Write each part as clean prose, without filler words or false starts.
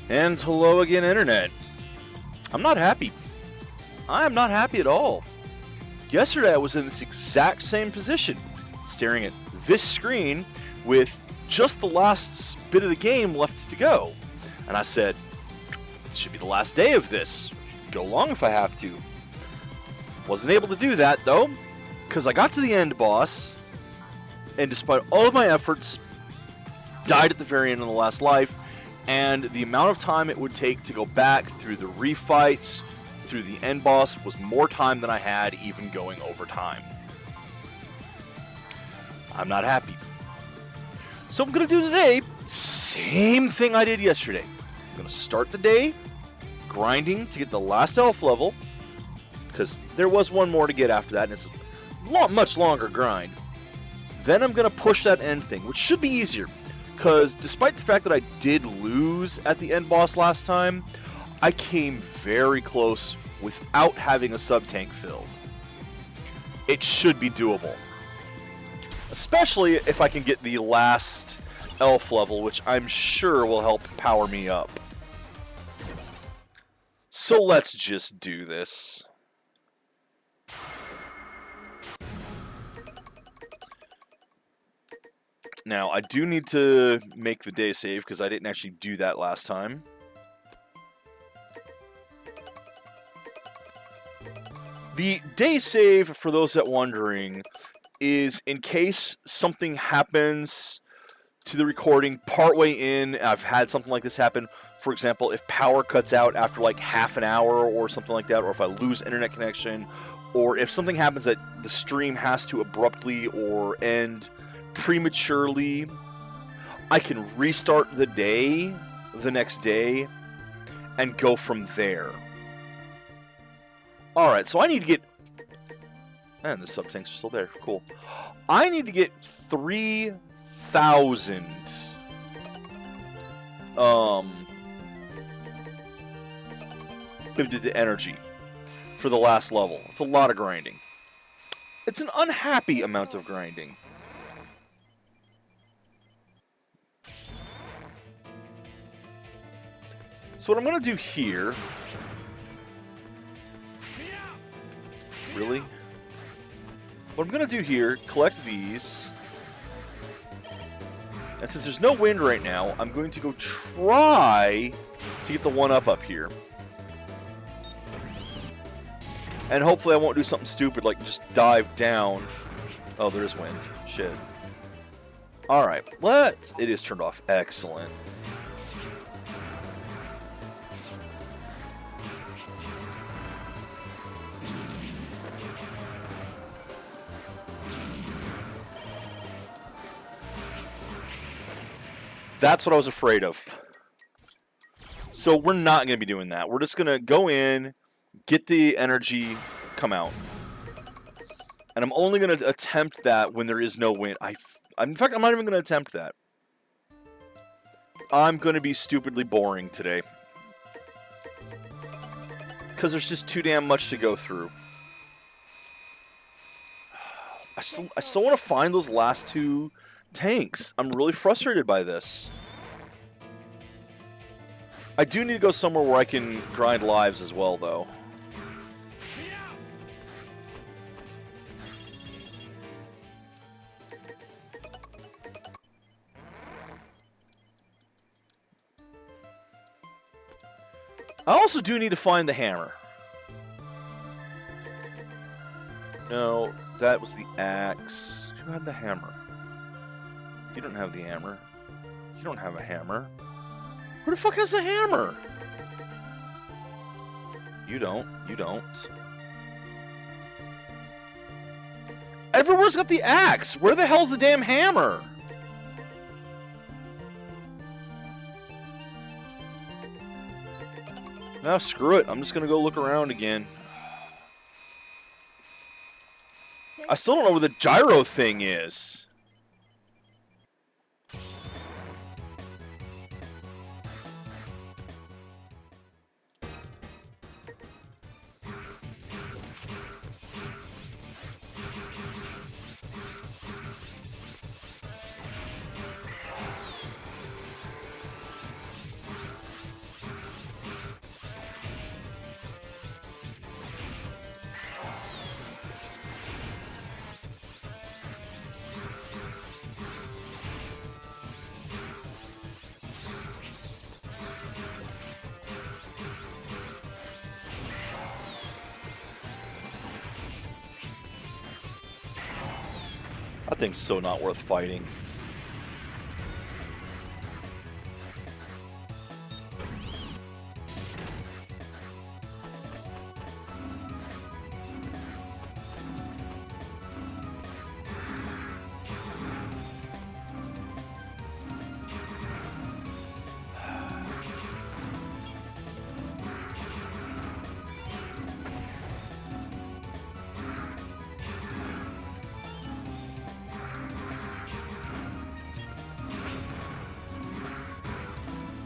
And hello again, Internet. I'm not happy. I am not happy at all. Yesterday I was in this exact same position, staring at this screen with just the last bit of the game left to go. And I said, this should be the last day of this. Go long if I have to. Wasn't able to do that, though, because I got to the end boss, and despite all of my efforts, died at the very end of the last life, and the amount of time it would take to go back through the refights, through the end boss, was more time than I had even going over time. I'm not happy. So I'm going to do today, same thing I did yesterday. I'm going to start the day grinding to get the last elf level, because there was one more to get after that, and it's a much longer grind. Then I'm going to push that end thing, which should be easier, because despite the fact that I did lose at the end boss last time, I came very close without having a sub-tank filled. It should be doable. Especially if I can get the last elf level, which I'm sure will help power me up. So let's just do this. Now, I do need to make the day save, because I didn't actually do that last time. The day save, for those that wondering, is in case something happens to the recording partway in. I've had something like this happen. For example, if power cuts out after like half an hour or something like that, or if I lose internet connection, or if something happens that the stream has to abruptly or end prematurely, I can restart the day the next day and go from there. Alright, so I need to get... And the sub-tanks are still there. Cool. I need to get 3,000 energy for the last level. It's a lot of grinding. It's an unhappy amount of grinding. So what I'm going to do here... Really? What I'm going to do here, collect these. And since there's no wind right now, I'm going to go try to get the one-up here. And hopefully I won't do something stupid like just dive down. Oh, there's wind. Shit. Alright, it is turned off. Excellent. That's what I was afraid of. So we're not going to be doing that. We're just going to go in, get the energy, come out. And I'm only going to attempt that when there is no wind. In fact, I'm not even going to attempt that. I'm going to be stupidly boring today. Because there's just too damn much to go through. I still want to find those last two tanks. I'm really frustrated by this. I do need to go somewhere where I can grind lives as well, though. I also do need to find the hammer. No, that was the axe. Who had the hammer? You don't have the hammer. You don't have a hammer. Who the fuck has the hammer? You don't. You don't. Everyone's got the axe. Where the hell's the damn hammer? No, screw it. I'm just gonna go look around again. I still don't know where the gyro thing is. That thing's so not worth fighting.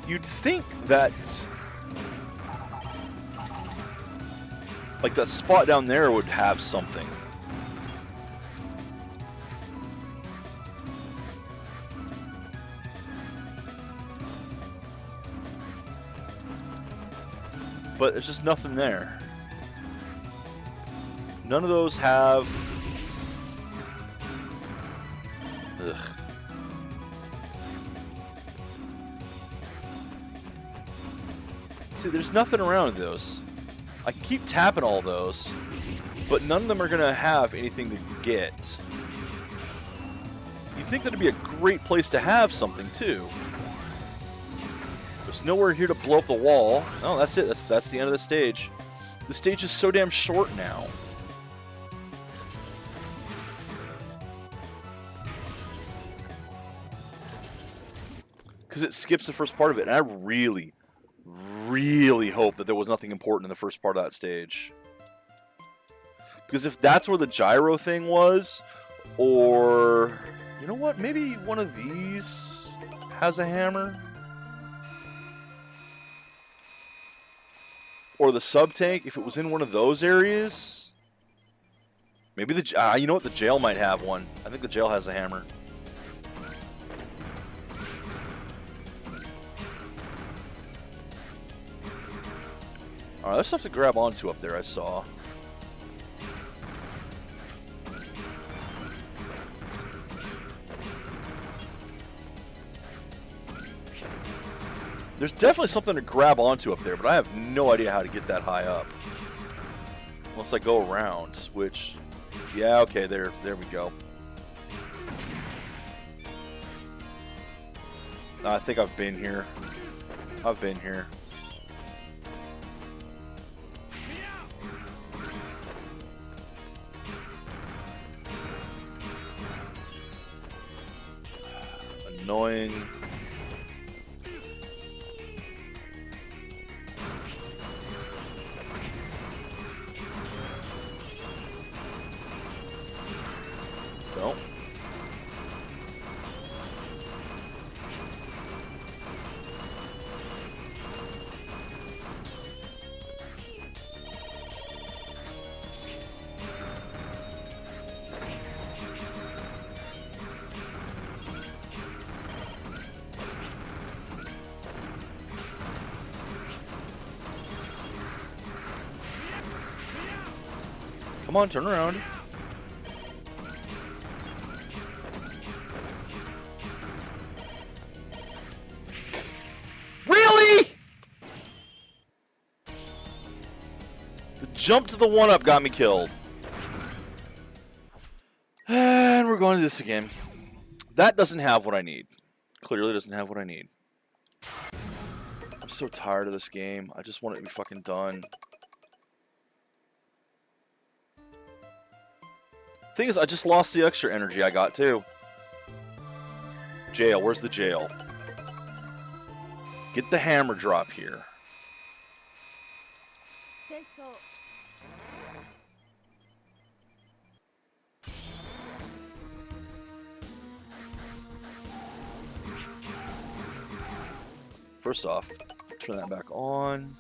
You'd think that, like, that spot down there would have something. But there's just nothing there. None of those have... Ugh. See, there's nothing around those. I can keep tapping all those, but none of them are going to have anything to get. You'd think that'd be a great place to have something, too. There's nowhere here to blow up the wall. Oh, that's it. That's the end of the stage. The stage is so damn short now. Because it skips the first part of it, and I really hope that there was nothing important in the first part of that stage. Because if that's where the gyro thing was, or... You know what? Maybe one of these has a hammer? Or the sub-tank, if it was in one of those areas? Maybe the... you know what? The jail might have one. I think the jail has a hammer. Alright, there's stuff to grab onto up there, I saw. There's definitely something to grab onto up there, but I have no idea how to get that high up. Unless I go around, which... Yeah, okay, there we go. I think I've been here. I've been here. Annoying. No. Come on, turn around. Really? The jump to the one-up got me killed. And we're going to this again. That doesn't have what I need. Clearly doesn't have what I need. I'm so tired of this game. I just want it to be fucking done. Thing is, I just lost the extra energy I got too. Jail, where's the jail? Get the hammer drop here. First off, turn that back on.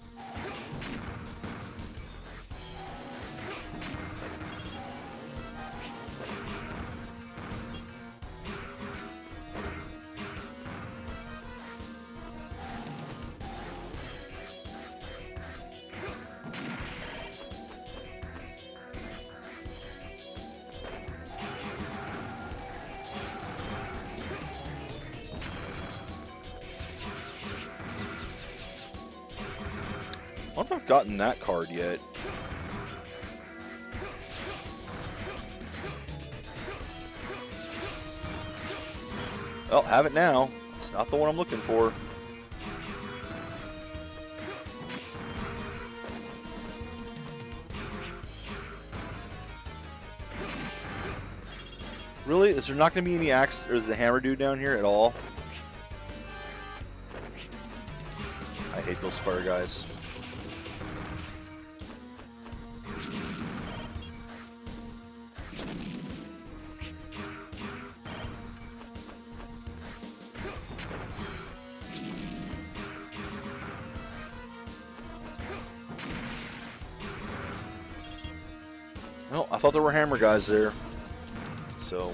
I wonder if I've gotten that card yet. Well, have it now. It's not the one I'm looking for. Really? Is there not going to be any axe or is the hammer dude down here at all? I hate those fire guys. Well, I thought there were hammer guys there. So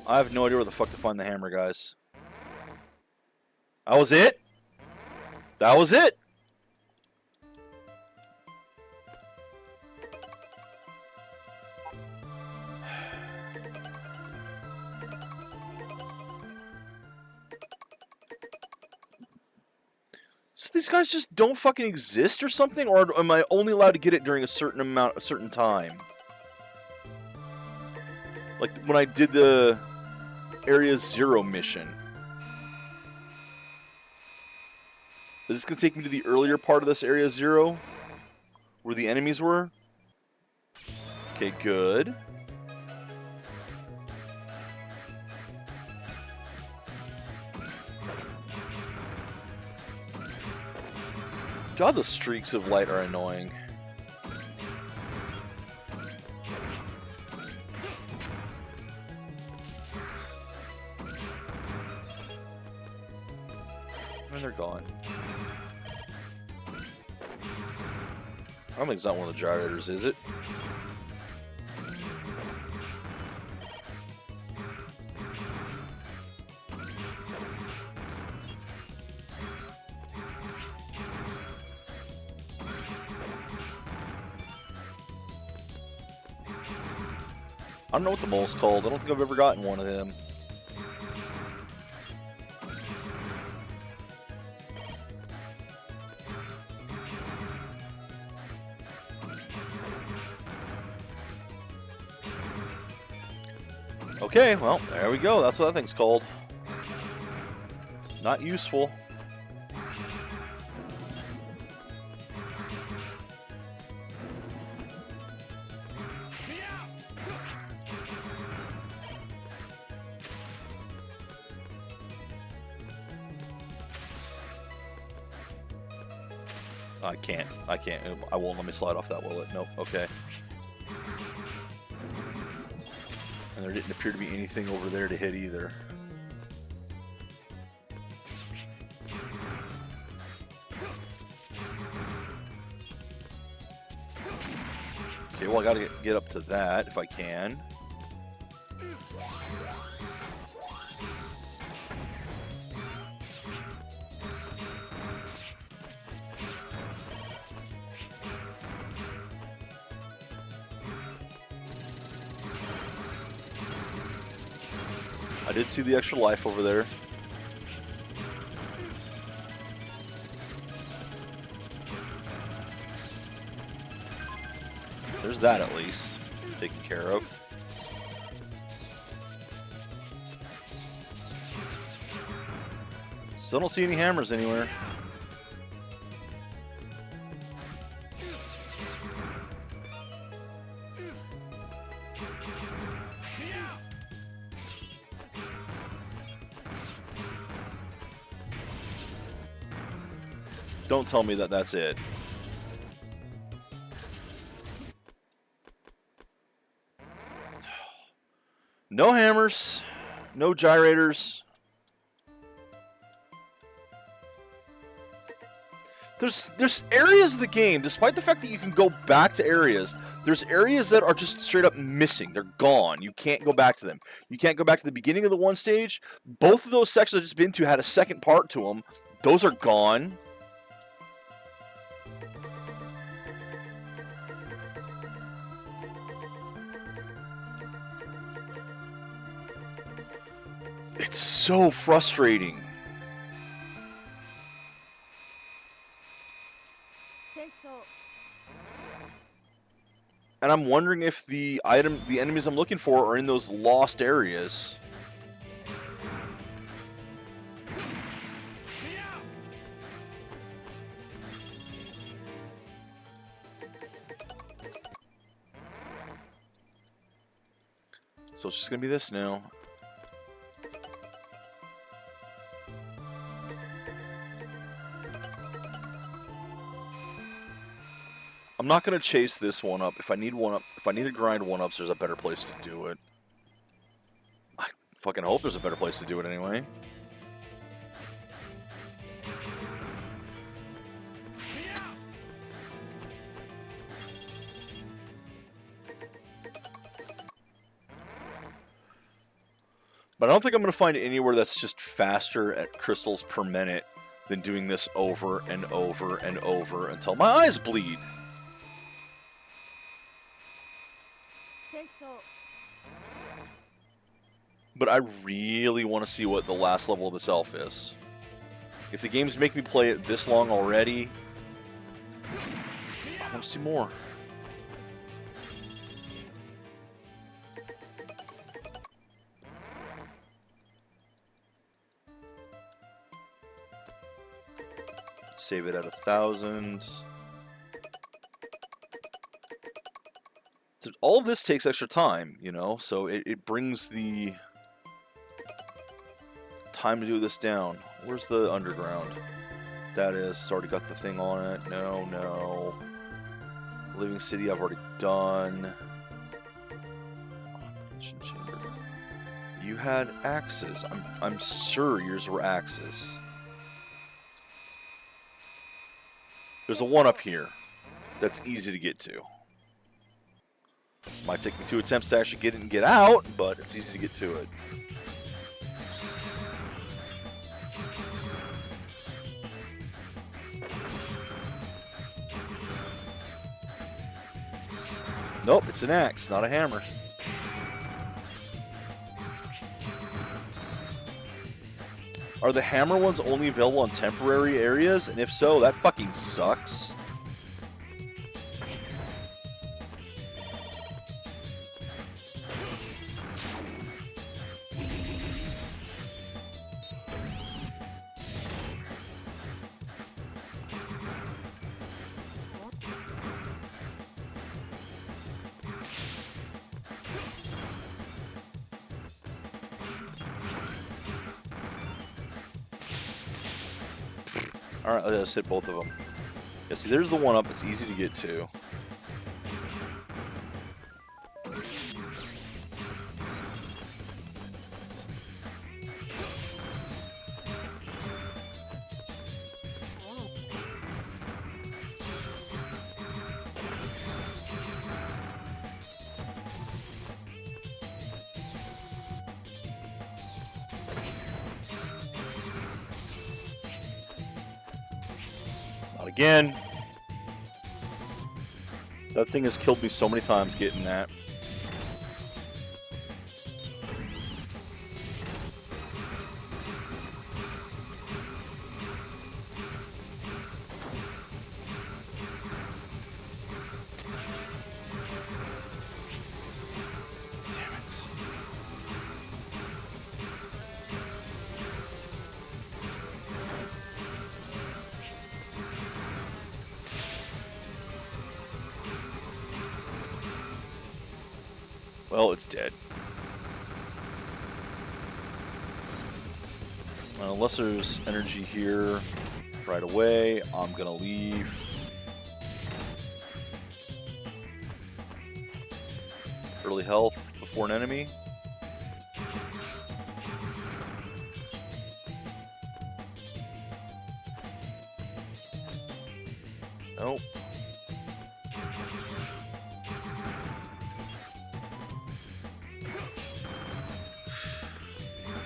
I have no idea where the fuck to find the hammer guys. That was it? That was it? So these guys just don't fucking exist or something? Or am I only allowed to get it during a certain time? Like when I did the Area 0 mission. Is this going to take me to the earlier part of this Area 0? Where the enemies were? Okay, good. God, the streaks of light are annoying. And they're gone. I don't think it's not one of the gyrators, is it? I don't know what the mole's called. I don't think I've ever gotten one of them. Okay, well, there we go. That's what that thing's called. Not useful. I can't. I won't let me slide off that, will it? Nope. Okay. And there didn't appear to be anything over there to hit either. Okay, well I gotta get up to that if I can. I did see the extra life over there. There's that at least taken care of. Still don't see any hammers anywhere. Don't tell me that that's it. No hammers, no gyrators. There's areas of the game, despite the fact that you can go back to areas, there's areas that are just straight up missing. They're gone. You can't go back to them. You can't go back to the beginning of the one stage. Both of those sections I've just been to had a second part to them. Those are gone. It's so frustrating. And I'm wondering if the enemies I'm looking for are in those lost areas. So it's just gonna be this now. I'm not gonna chase this one up. If I need to grind one ups, there's a better place to do it. I fucking hope there's a better place to do it anyway. But I don't think I'm gonna find anywhere that's just faster at crystals per minute than doing this over and over and over until my eyes bleed. But I really want to see what the last level of this elf is. If the games make me play it this long already, I want to see more. Save it at 1,000. All of this takes extra time, you know, so it brings the time to do this down. Where's the underground? That is, it's already got the thing on it. No, no. Living City I've already done. Chamber. You had axes. I'm sure yours were axes. There's a one up here that's easy to get to. Might take me 2 attempts to actually get it and get out, but it's easy to get to it. Nope, it's an axe, not a hammer. Are the hammer ones only available on temporary areas? And if so, that fucking sucks. Alright, let's hit both of them. Yeah, see, there's the one up. It's easy to get to. Again. That thing has killed me so many times getting that. Damn it. Well, it's dead. Unless there's energy here right away, I'm gonna leave. Early health before an enemy. Nope.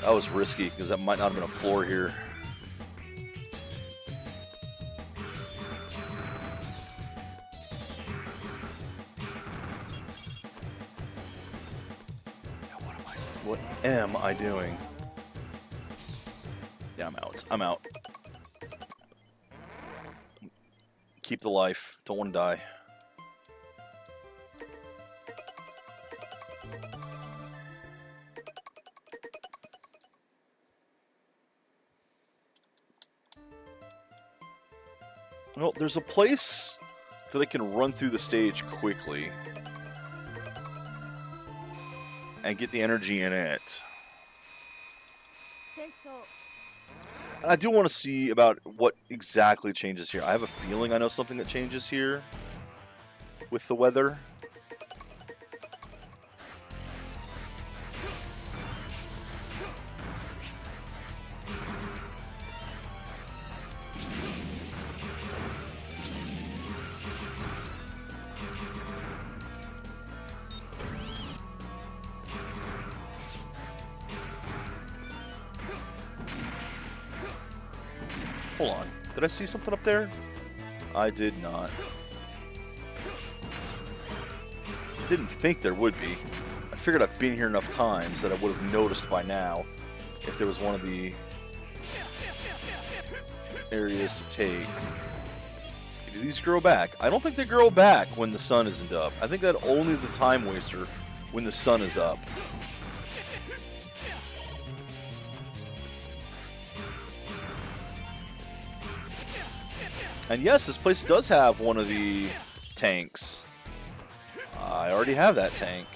That was risky, because that might not have been a floor here. What am I doing? Yeah, I'm out. I'm out. Keep the life. Don't want to die. Well, there's a place that I can run through the stage quickly and get the energy in it. And I do want to see about what exactly changes here. I have a feeling I know something that changes here with the weather. Hold on. Did I see something up there? I did not. Didn't think there would be. I figured I've been here enough times that I would have noticed by now if there was one of the areas to take. Do these grow back? I don't think they grow back when the sun isn't up. I think that only is a time waster when the sun is up. And yes, this place does have one of the tanks. I already have that tank.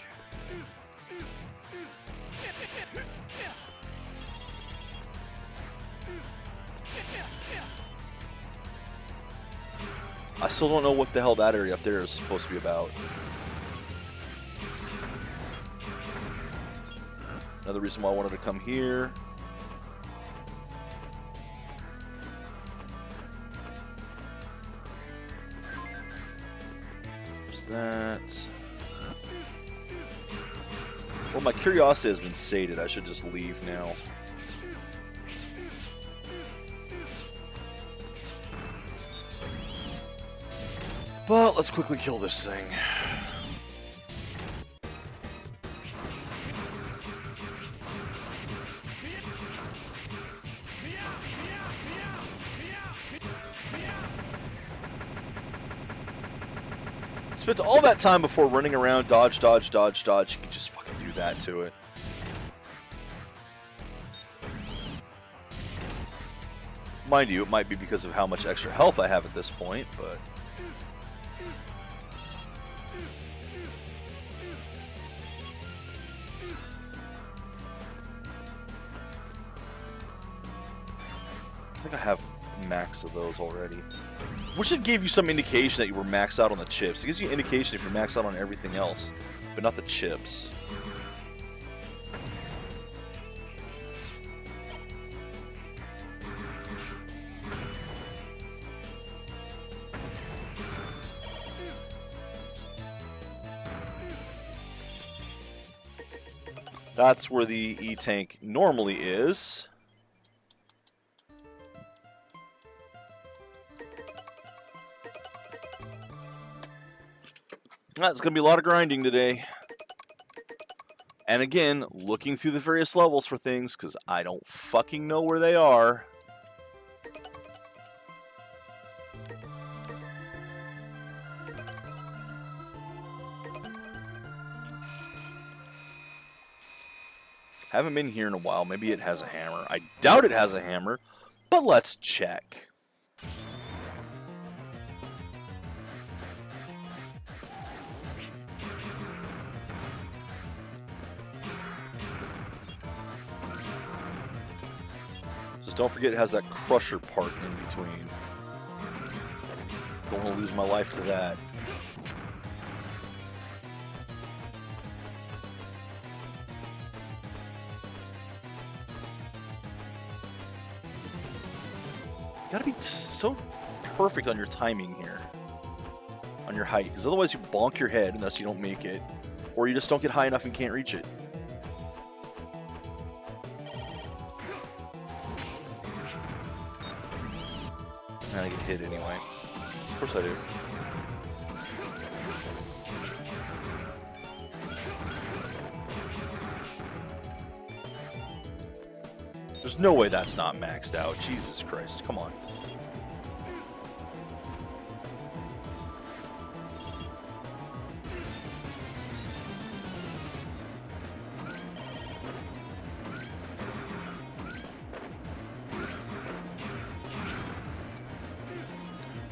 I still don't know what the hell that area up there is supposed to be about. Another reason why I wanted to come here. That. Well, my curiosity has been sated. I should just leave now. But let's quickly kill this thing. Spent all that time before running around, dodge, dodge, dodge, dodge. You can just fucking do that to it. Mind you, it might be because of how much extra health I have at this point, but... I think I have max of those already. Which should give you some indication that you were maxed out on the chips. It gives you an indication if you're maxed out on everything else, but not the chips. That's where the E-tank normally is. It's going to be a lot of grinding today. And again, looking through the various levels for things, because I don't fucking know where they are. Haven't been here in a while. Maybe it has a hammer. I doubt it has a hammer, but let's check. Just don't forget it has that crusher part in between. Don't want to lose my life to that. Gotta be so perfect on your timing here. On your height. Because otherwise you bonk your head unless you don't make it. Or you just don't get high enough and can't reach it. And I get hit anyway. Of course I do. There's no way that's not maxed out. Jesus Christ, come on.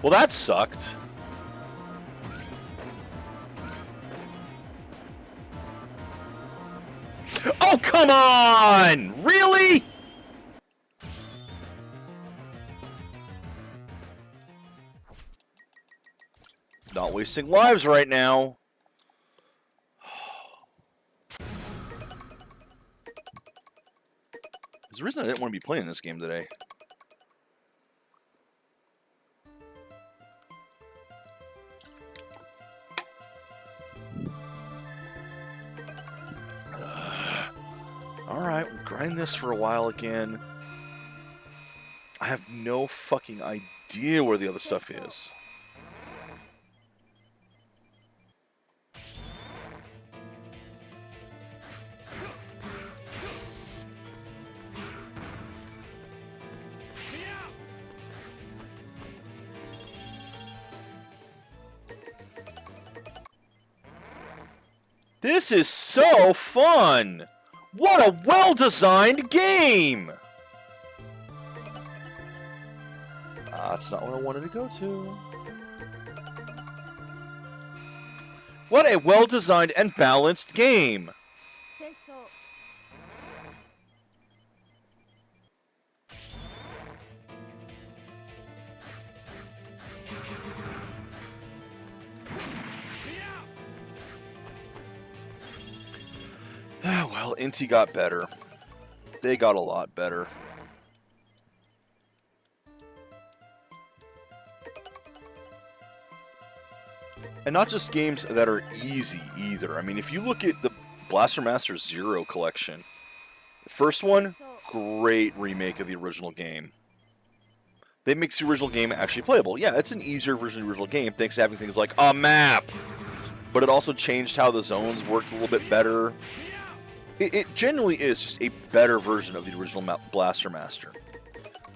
Well, that sucked. Oh, come on! Really? Not wasting lives right now. There's a reason I didn't want to be playing this game today. Alright, we'll grind this for a while again. I have no fucking idea where the other stuff is. This is so fun! What a well-designed game! That's not what I wanted to go to. What a well-designed and balanced game! Well, Inti got better. They got a lot better. And not just games that are easy, either. I mean, if you look at the Blaster Master Zero collection, the first one, great remake of the original game. They make the original game actually playable. Yeah, it's an easier version of the original game, thanks to having things like a map. But it also changed how the zones worked a little bit better. It genuinely is just a better version of the original Blaster Master.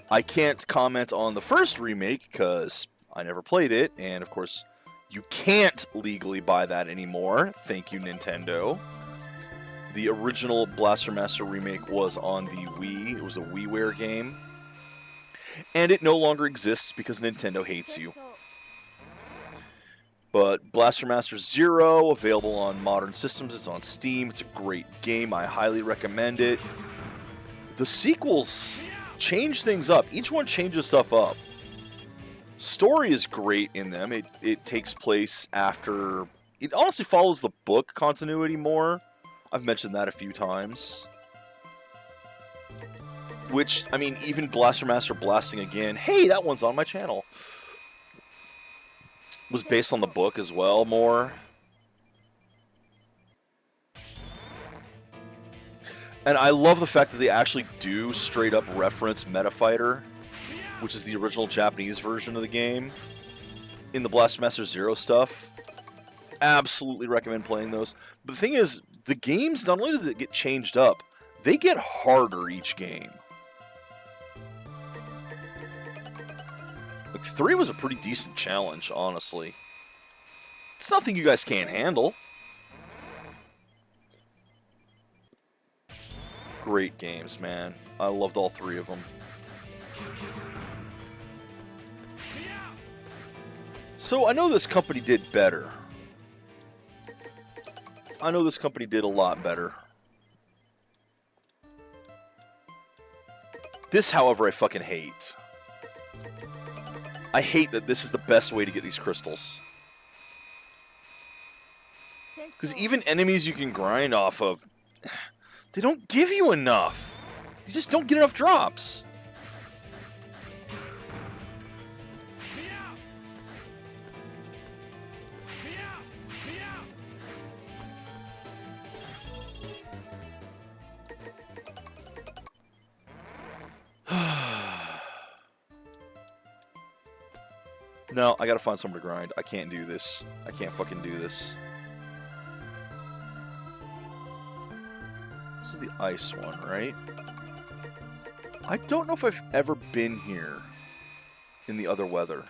I can't comment on the first remake because I never played it, and of course, you can't legally buy that anymore. Thank you, Nintendo. The original Blaster Master remake was on the Wii. It was a WiiWare game. And it no longer exists because Nintendo hates you. But Blaster Master Zero, available on modern systems. It's on Steam. It's a great game. I highly recommend it. The sequels change things up. Each one changes stuff up. Story is great in them. It takes place after... It honestly follows the book continuity more. I've mentioned that a few times. Which, I mean, even Blaster Master Blasting Again... Hey, that one's on my channel. Was based on the book as well, more. And I love the fact that they actually do straight up reference Meta Fighter, which is the original Japanese version of the game, in the Blaster Master Zero stuff. Absolutely recommend playing those. But the thing is, the games, not only do they get changed up, they get harder each game. Like, 3 was a pretty decent challenge, honestly. It's nothing you guys can't handle. Great games, man. I loved all 3 of them. So, I know this company did better. I know this company did a lot better. This, however, I fucking hate. I hate that this is the best way to get these crystals. Because even enemies you can grind off of, they don't give you enough. You just don't get enough drops. No, I gotta find somewhere to grind. I can't do this. I can't fucking do this. This is the ice one, right? I don't know if I've ever been here in the other weather.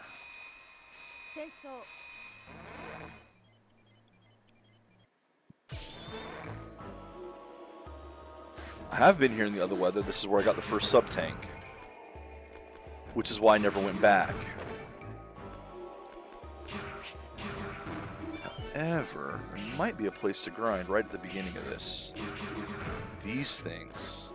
I have been here in the other weather. This is where I got the first sub-tank. Which is why I never went back. However, there might be a place to grind right at the beginning of this. These things.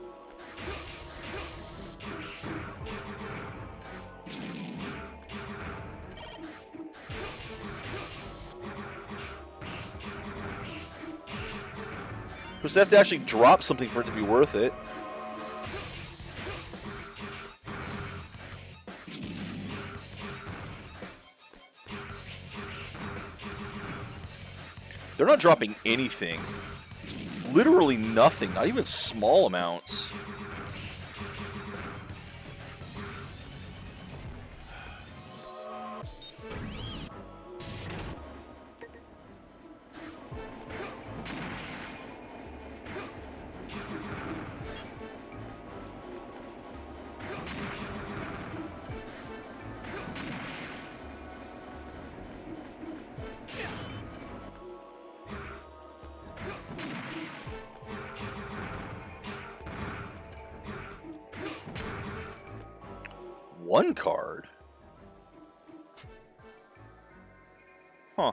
Because they have to actually drop something for it to be worth it. They're not dropping anything. Literally nothing, not even small amounts. One card? Huh.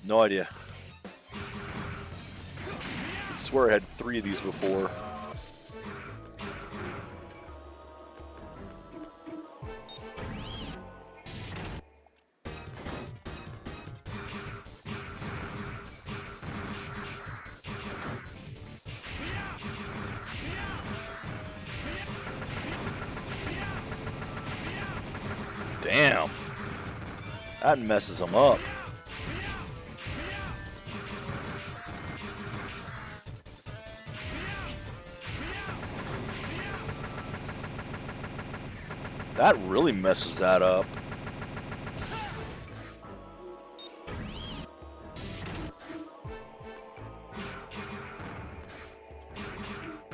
No idea. I swear I had 3 of these before. Damn. That messes them up. That really messes that up.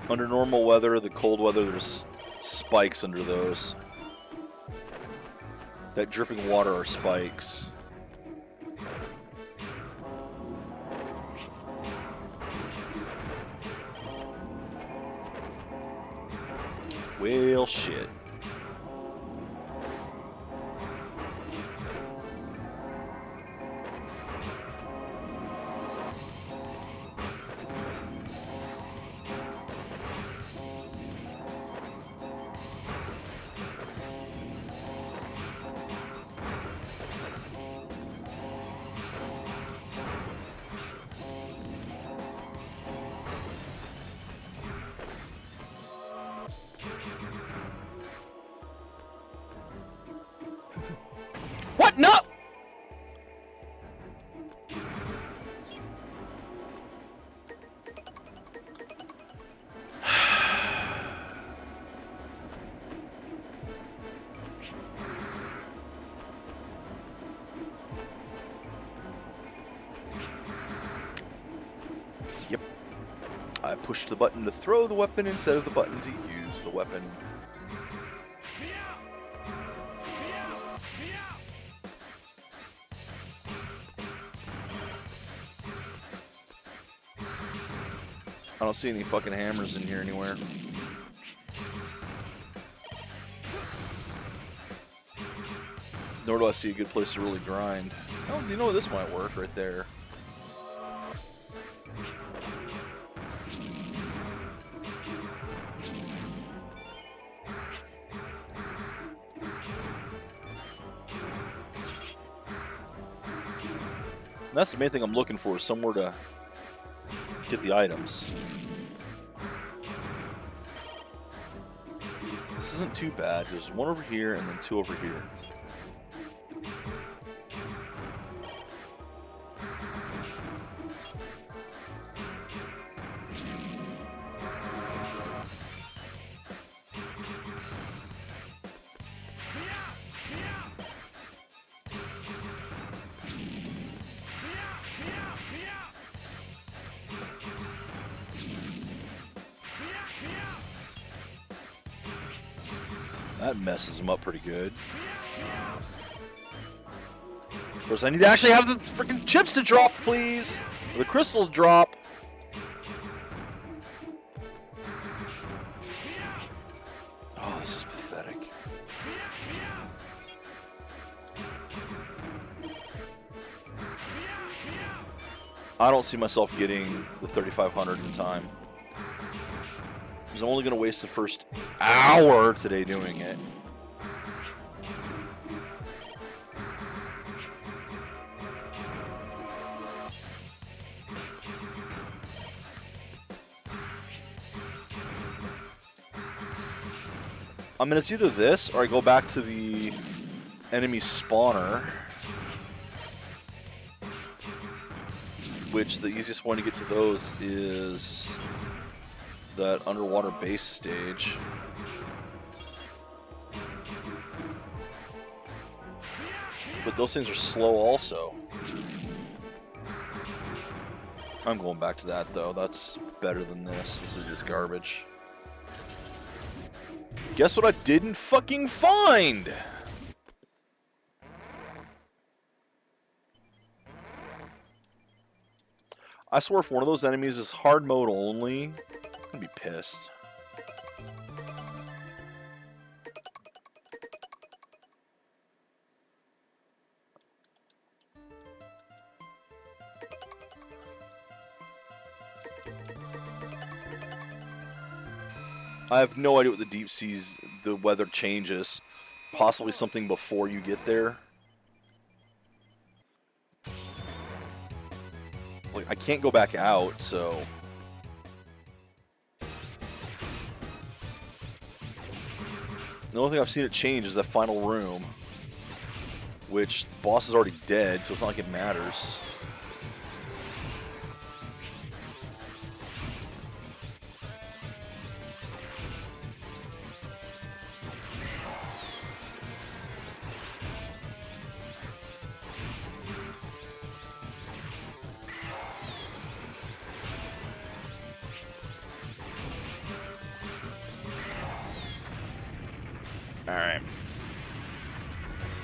Under normal weather, the cold weather, there's spikes under those. That dripping water are spikes. Well, shit. What? No! Yep. I pushed the button to throw the weapon instead of the button to use the weapon. I don't see any fucking hammers in here anywhere. Nor do I see a good place to really grind. Oh, you know what? This might work right there. And that's the main thing I'm looking for, is somewhere to get the items. This isn't too bad. There's one over here and then 2 over here. That messes them up pretty good. course, I need to actually have the freaking chips to drop, please. Or the crystals drop. Oh, this is pathetic. I don't see myself getting the 3,500 in time. Because I'm only going to waste the first hour today doing it. I mean, it's either this or I go back to the enemy spawner. Which the easiest one to get to those is that underwater base stage. But those things are slow also. I'm going back to that though. That's better than this. This is just garbage. Guess what I didn't fucking find? I swear if one of those enemies is hard mode only, I'm gonna be pissed. I have no idea what the deep seas, the weather changes. Possibly something before you get there. Like, I can't go back out, so... The only thing I've seen it change is that final room. Which, the boss is already dead, so it's not like it matters. Alright.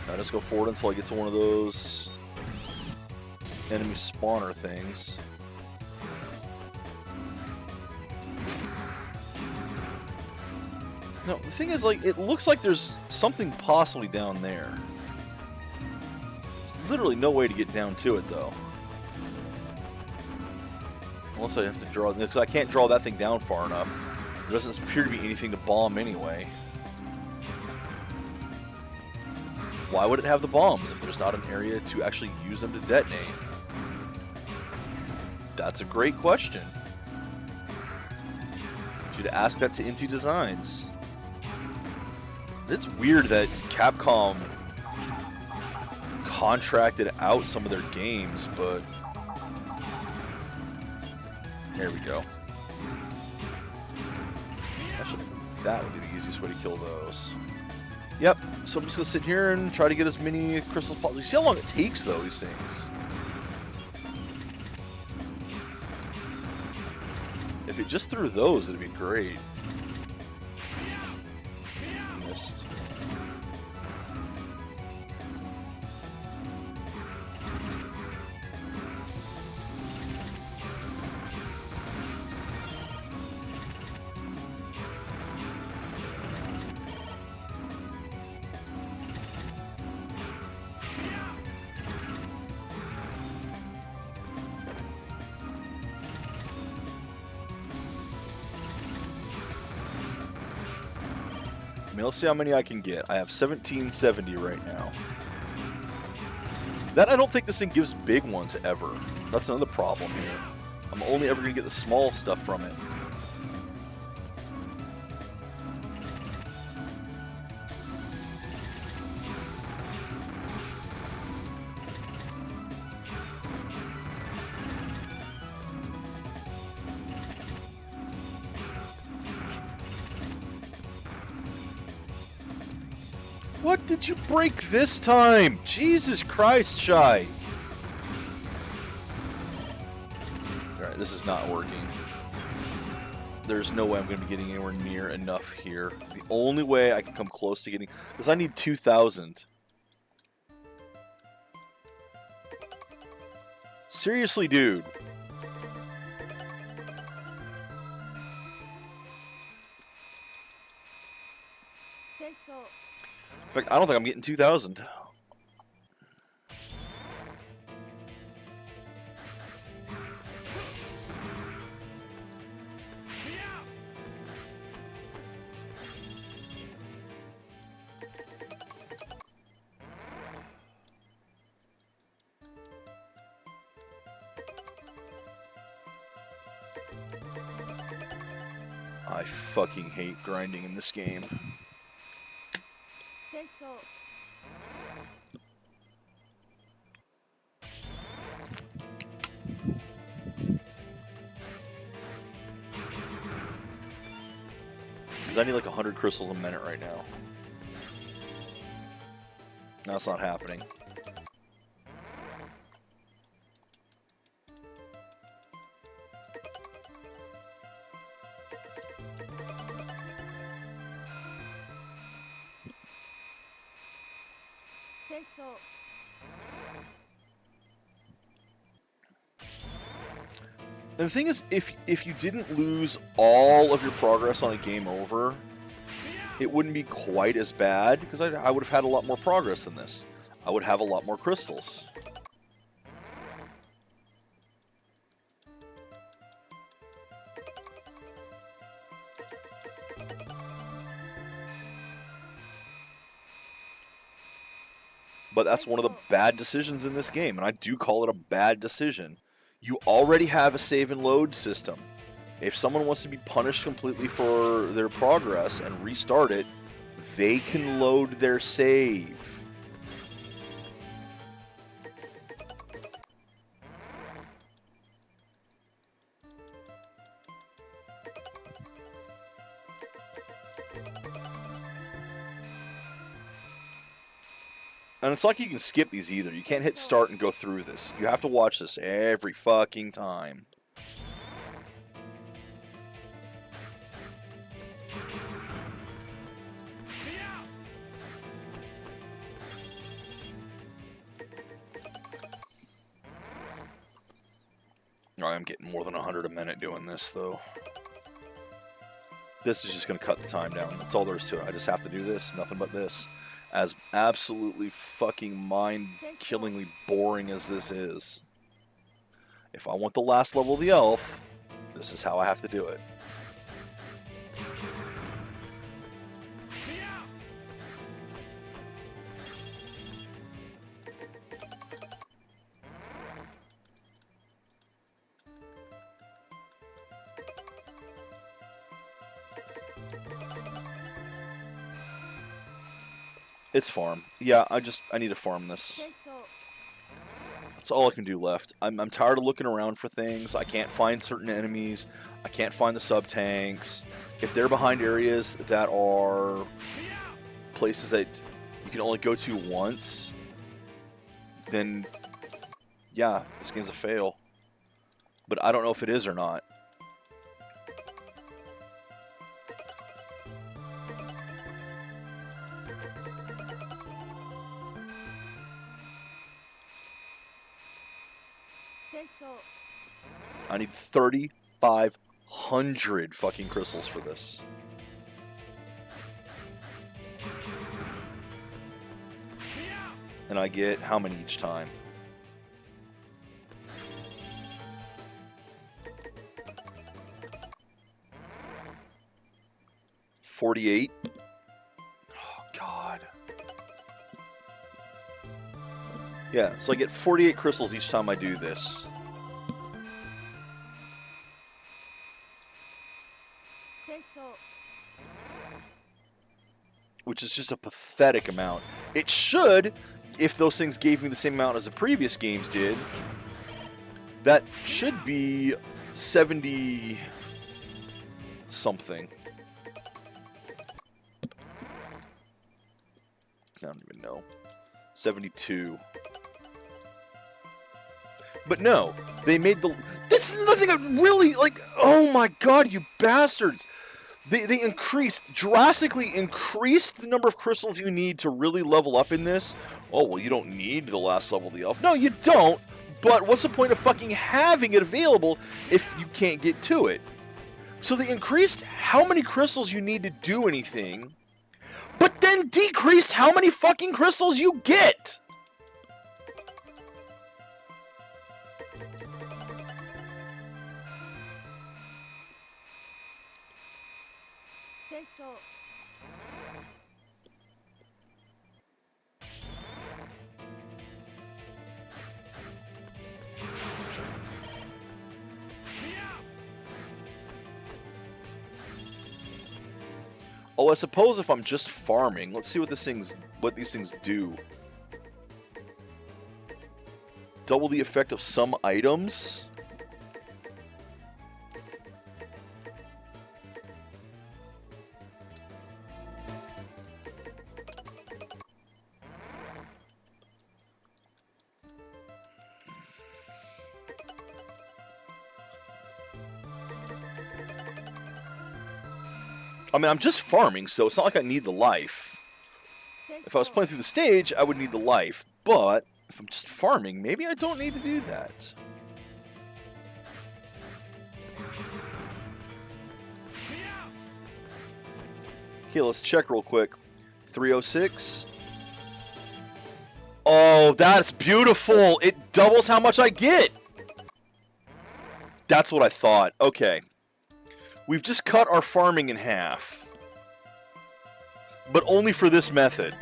Now just go forward until I get to one of those enemy spawner things. No, the thing is, like, it looks like there's something possibly down there. There's literally no way to get down to it, though. Unless I have to draw, because I can't draw that thing down far enough. There doesn't appear to be anything to bomb anyway. Why would it have the bombs if there's not an area to actually use them to detonate? That's a great question. I should ask that to Inti Designs. It's weird that Capcom contracted out some of their games, but there we go. Actually, that would be the easiest way to kill those. Yep, so I'm just going to sit here and try to get as many crystals as possible. You see how long it takes, though, these things? If it just threw those, it'd be great. Missed. I mean, let's see how many I can get. I have 1770 right now. That I don't think this thing gives big ones ever. That's another problem here. I'm only ever going to get the small stuff from it. What did you break this time? Jesus Christ, Shy. Alright, this is not working. There's no way I'm going to be getting anywhere near enough here. The only way I can come close to getting... Because I need 2,000. Seriously, dude. In fact, I don't think I'm getting 2,000. I fucking hate grinding in this game. Because I need like 100 crystals a minute right now. That's not happening. And the thing is, if you didn't lose all of your progress on a game over, it wouldn't be quite as bad, because I would have had a lot more progress than this. I would have a lot more crystals. But that's one of the bad decisions in this game, and I do call it a bad decision. You already have a save and load system. If someone wants to be punished completely for their progress and restart it, they can load their save. And it's like you can skip these either. You can't hit start and go through this. You have to watch this every fucking time. I'm getting more than 100 a minute doing this, though. This is just going to cut the time down. That's all there is to it. I just have to do this. Nothing but this. As absolutely fucking mind-killingly boring as this is. If I want the last level of the elf, this is how I have to do it. It's farm. Yeah, I need to farm this. That's all I can do left. I'm tired of looking around for things. I can't find certain enemies. I can't find the sub-tanks. If they're behind areas that are places that you can only go to once, then yeah, this game's a fail. But I don't know if it is or not. I need 3,500 fucking crystals for this. And I get how many each time? $48. Oh, God. Yeah, so I get 48 crystals each time I do this. Which is just a pathetic amount. It should, if those things gave me the same amount as the previous games did, that should be 70 something. I don't even know. 72. But no, they made the... This is nothing I really, like, oh my god, you bastards! They drastically increased the number of crystals you need to really level up in this. Oh, well, you don't need the last level of the elf. No, you don't, But what's the point of fucking having it available if you can't get to it? So they increased how many crystals you need to do anything, but then decreased how many fucking crystals you get! Oh, I suppose if I'm just farming, let's see what these things do. Double the effect of some items. I mean, I'm just farming, so it's not like I need the life. If I was playing through the stage, I would need the life. But if I'm just farming, maybe I don't need to do that. Okay, let's check real quick. 306. Oh, that's beautiful. It doubles how much I get. That's what I thought. Okay. We've just cut our farming in half. But only for this method.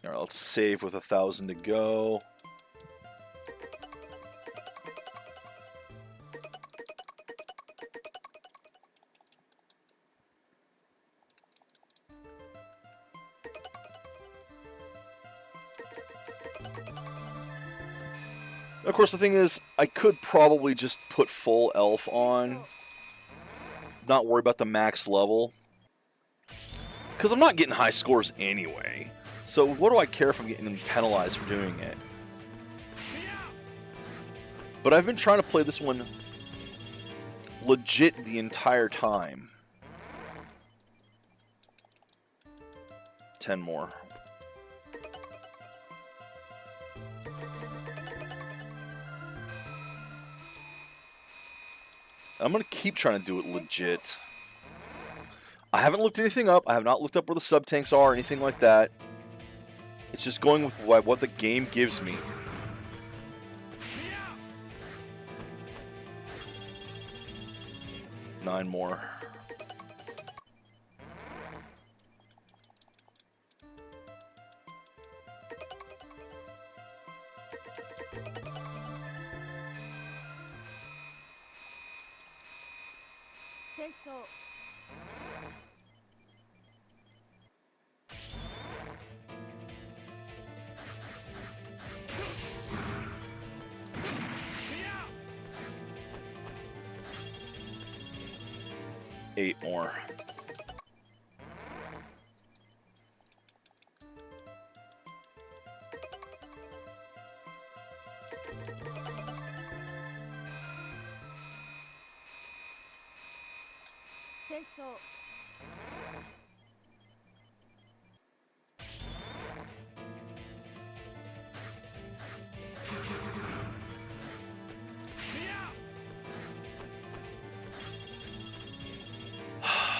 Alright, let's save with 1,000 to go. Of course, the thing is, I could probably just put full elf on. Not worry about the max level. Because I'm not getting high scores anyway. So what do I care if I'm getting penalized for doing it? But I've been trying to play this one legit the entire time. 10 more. I'm going to keep trying to do it legit. I haven't looked anything up. I have not looked up where the sub-tanks are or anything like that. It's just going with what the game gives me. Nine more. Eight more.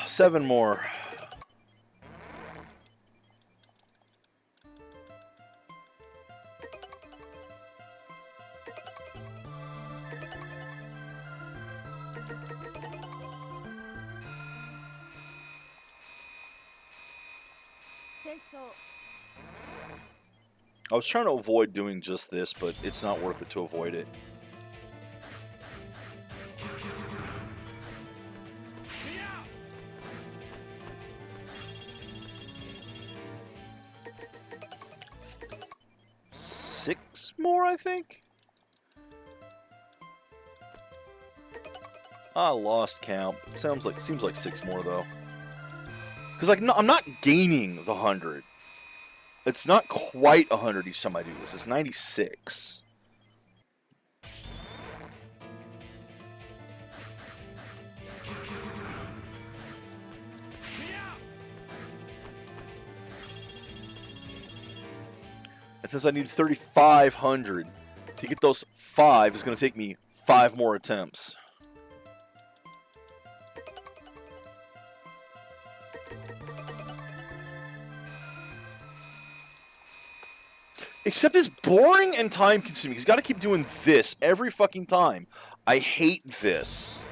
Seven more. I was trying to avoid doing just this, but it's not worth it to avoid it. Six more, I think? I lost count. Seems like 6 more though. Because like no, I'm not gaining the 100. It's not quite 100 each time I do this. It's 96. And since I need 3,500 to get those 5, it's going to take me 5 more attempts. Except it's boring and time consuming. He's got to keep doing this every fucking time. I hate this.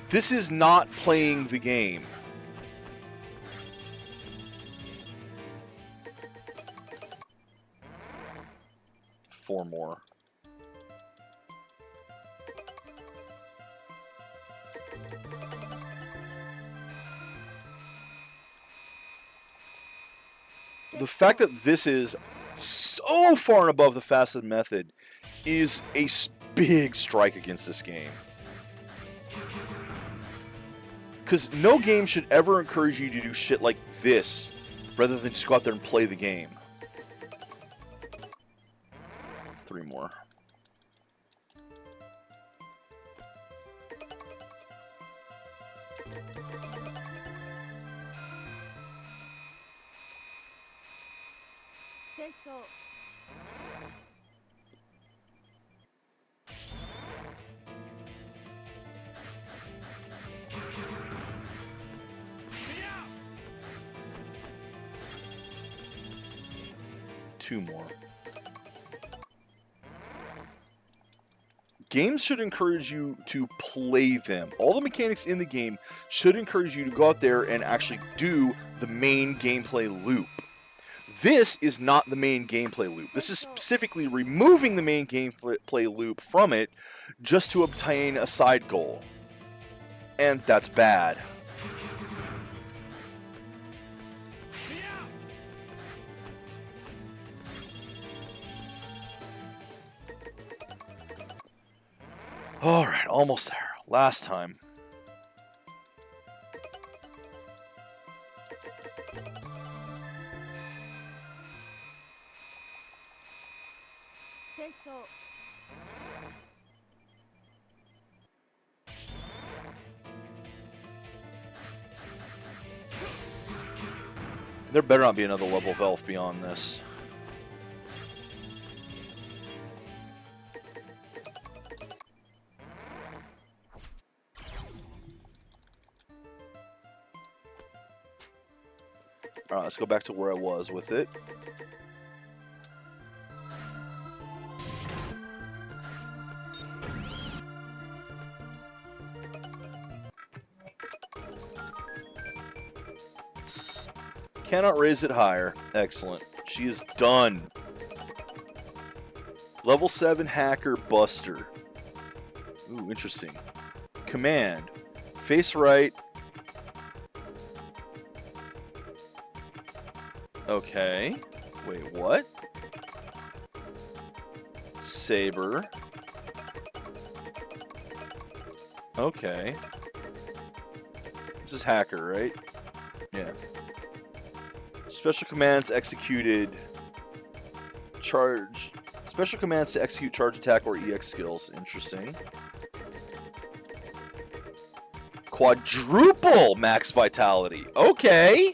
This is not playing the game. Four more. The fact that this is so far and above the fastest method is a big strike against this game. Because no game should ever encourage you to do shit like this rather than just go out there and play the game. 3 more. Two more. Games should encourage you to play them. All the mechanics in the game should encourage you to go out there and actually do the main gameplay loop. This is not the main gameplay loop. This is specifically removing the main gameplay loop from it just to obtain a side goal. And that's bad. Alright, almost there. Last time. There better not be another level of elf beyond this. Alright, let's go back to where I was with it. Cannot raise it higher. Excellent. She is done. Level 7 Hacker Buster. Ooh, interesting. Command. Face right. Okay. Wait, what? Saber. Okay. This is Hacker, right? Yeah. Special commands executed. Charge. Special commands to execute charge attack or EX skills. Interesting. Quadruple max vitality. Okay.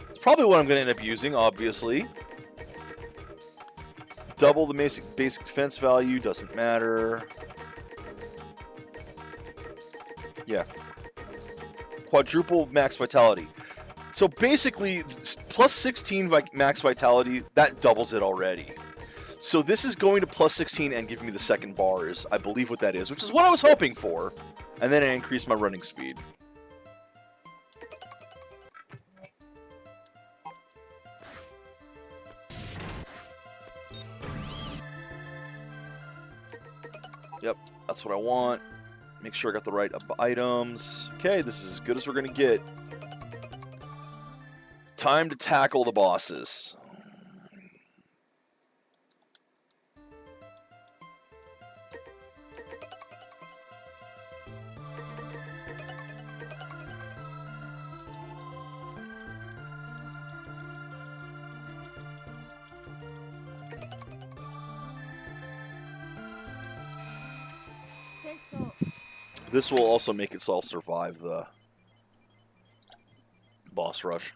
It's probably what I'm going to end up using, obviously. Double the basic defense value. Doesn't matter. Yeah. Quadruple max vitality. So basically, plus 16 max vitality, that doubles it already. So this is going to plus 16 and giving me the second bar is, I believe, what that is, which is what I was hoping for. And then I increase my running speed. Yep, that's what I want. Make sure I got the right items. Okay, this is as good as we're going to get. Time to tackle the bosses. This will also make itself survive the boss rush.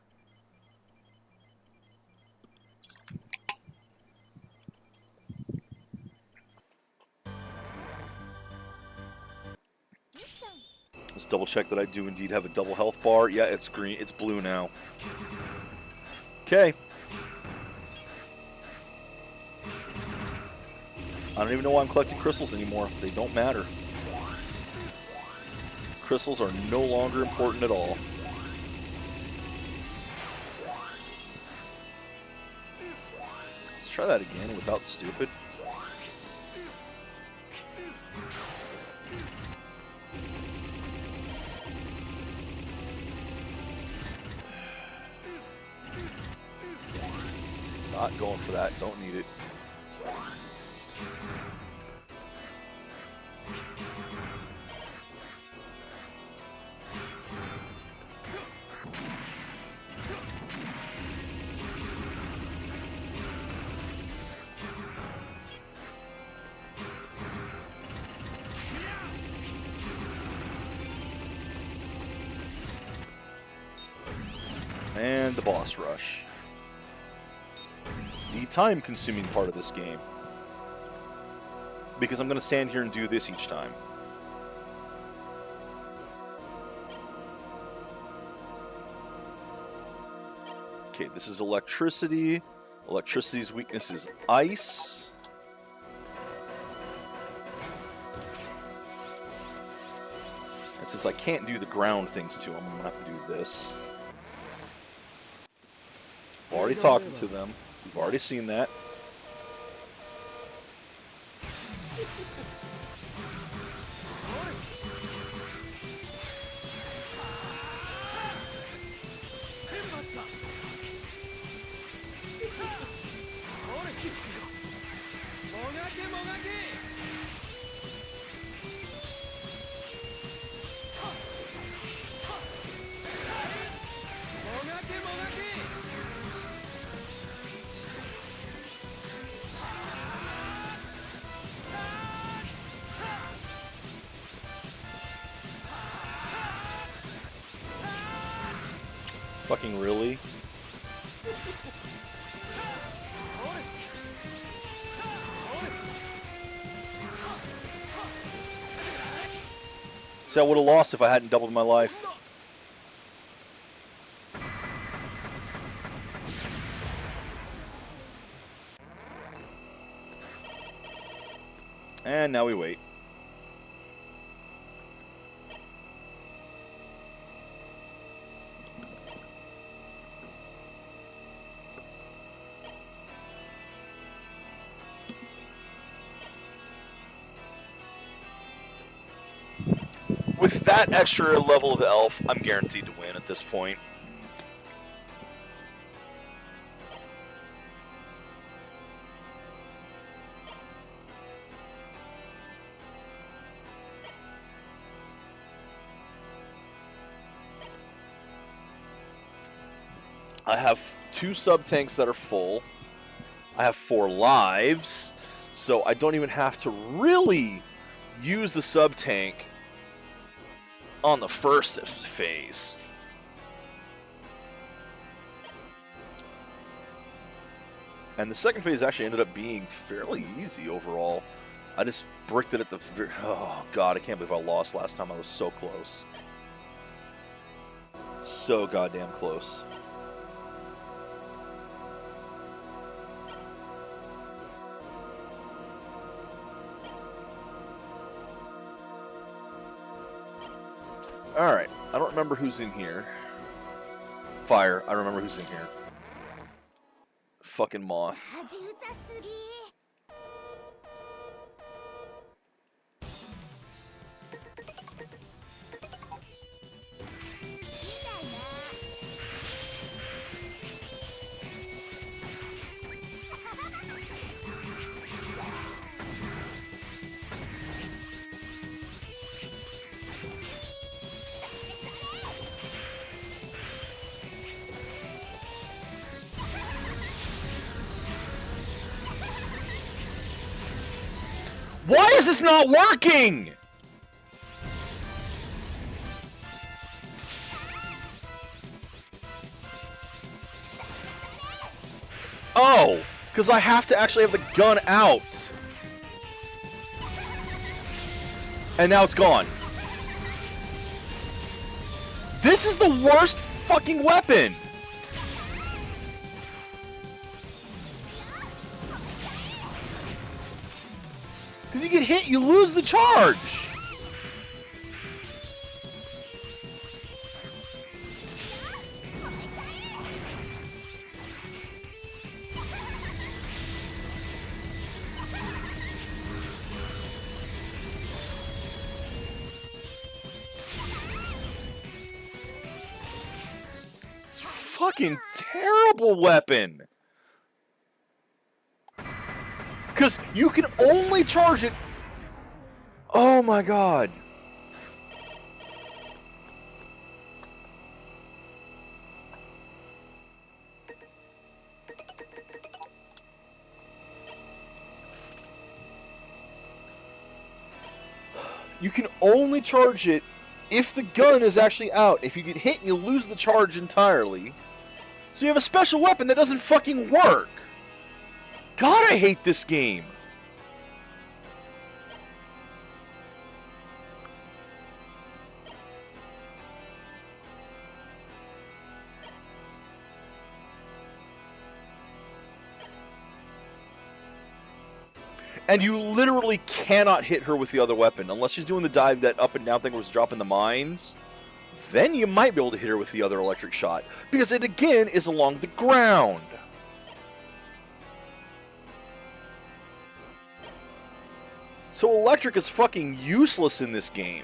Let's double check that I do indeed have a double health bar. Yeah, it's green. It's blue now. Okay. I don't even know why I'm collecting crystals anymore. They don't matter. Crystals are no longer important at all. Let's try that again without stupid. Not going for that. Don't need it. And the boss rush. The time-consuming part of this game. Because I'm going to stand here and do this each time. Okay, this is electricity. Electricity's weakness is ice. And since I can't do the ground things to them, I'm going to have to do this. I've already talked to them. We've already seen that. Fucking really? See, I would have lost if I hadn't doubled my life. And now we wait. With that extra level of elf, I'm guaranteed to win at this point. I have 2 sub-tanks that are full. I have 4 lives, so I don't even have to really use the sub-tank on the first phase. And the second phase actually ended up being fairly easy overall. I just bricked it at the very... Oh, God, I can't believe I lost last time. I was so close. So goddamn close. Alright, I don't remember who's in here. Fire, I remember who's in here. Fucking moth. Why is this not working? Oh, because I have to actually have the gun out. And now it's gone. This is the worst fucking weapon. Because you get hit, you lose the charge. It's a fucking terrible weapon. Because you can only charge it. Oh my god. You can only charge it if the gun is actually out. If you get hit, you lose the charge entirely. So you have a special weapon that doesn't fucking work. God, I hate this game. And you literally cannot hit her with the other weapon. Unless she's doing the dive, that up and down thing where it's dropping the mines. Then you might be able to hit her with the other electric shot. Because it, again, is along the ground. So electric is fucking useless in this game.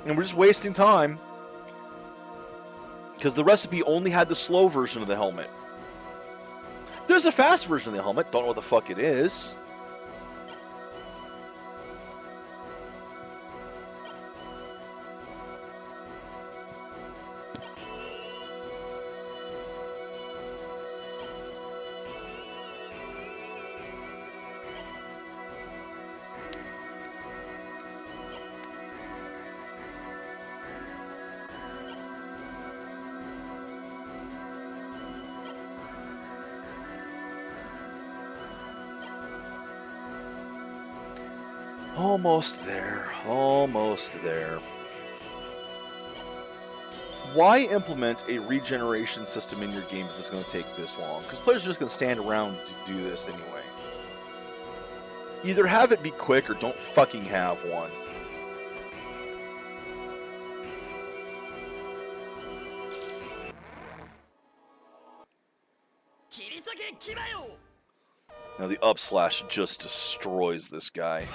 And we're just wasting time. Because the recipe only had the slow version of the helmet. There's a fast version of the helmet. Don't know what the fuck it is. Almost there. Almost there. Why implement a regeneration system in your game if it's going to take this long? Because players are just going to stand around to do this anyway. Either have it be quick or don't fucking have one. Now the up slash just destroys this guy.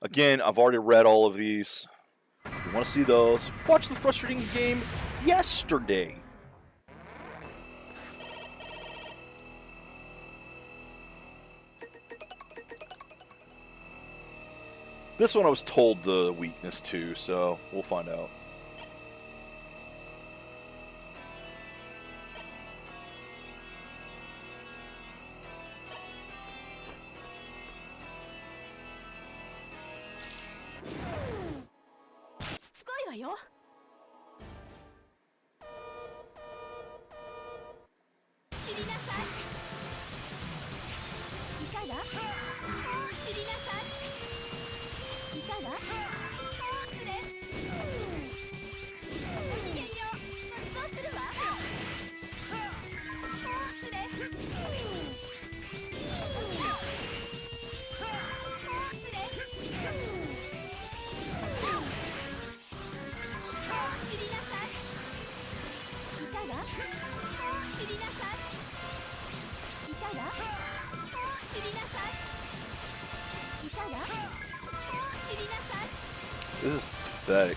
Again, I've already read all of these. If you want to see those, watch the frustrating game yesterday. This one I was told the weakness to, so we'll find out. This is pathetic.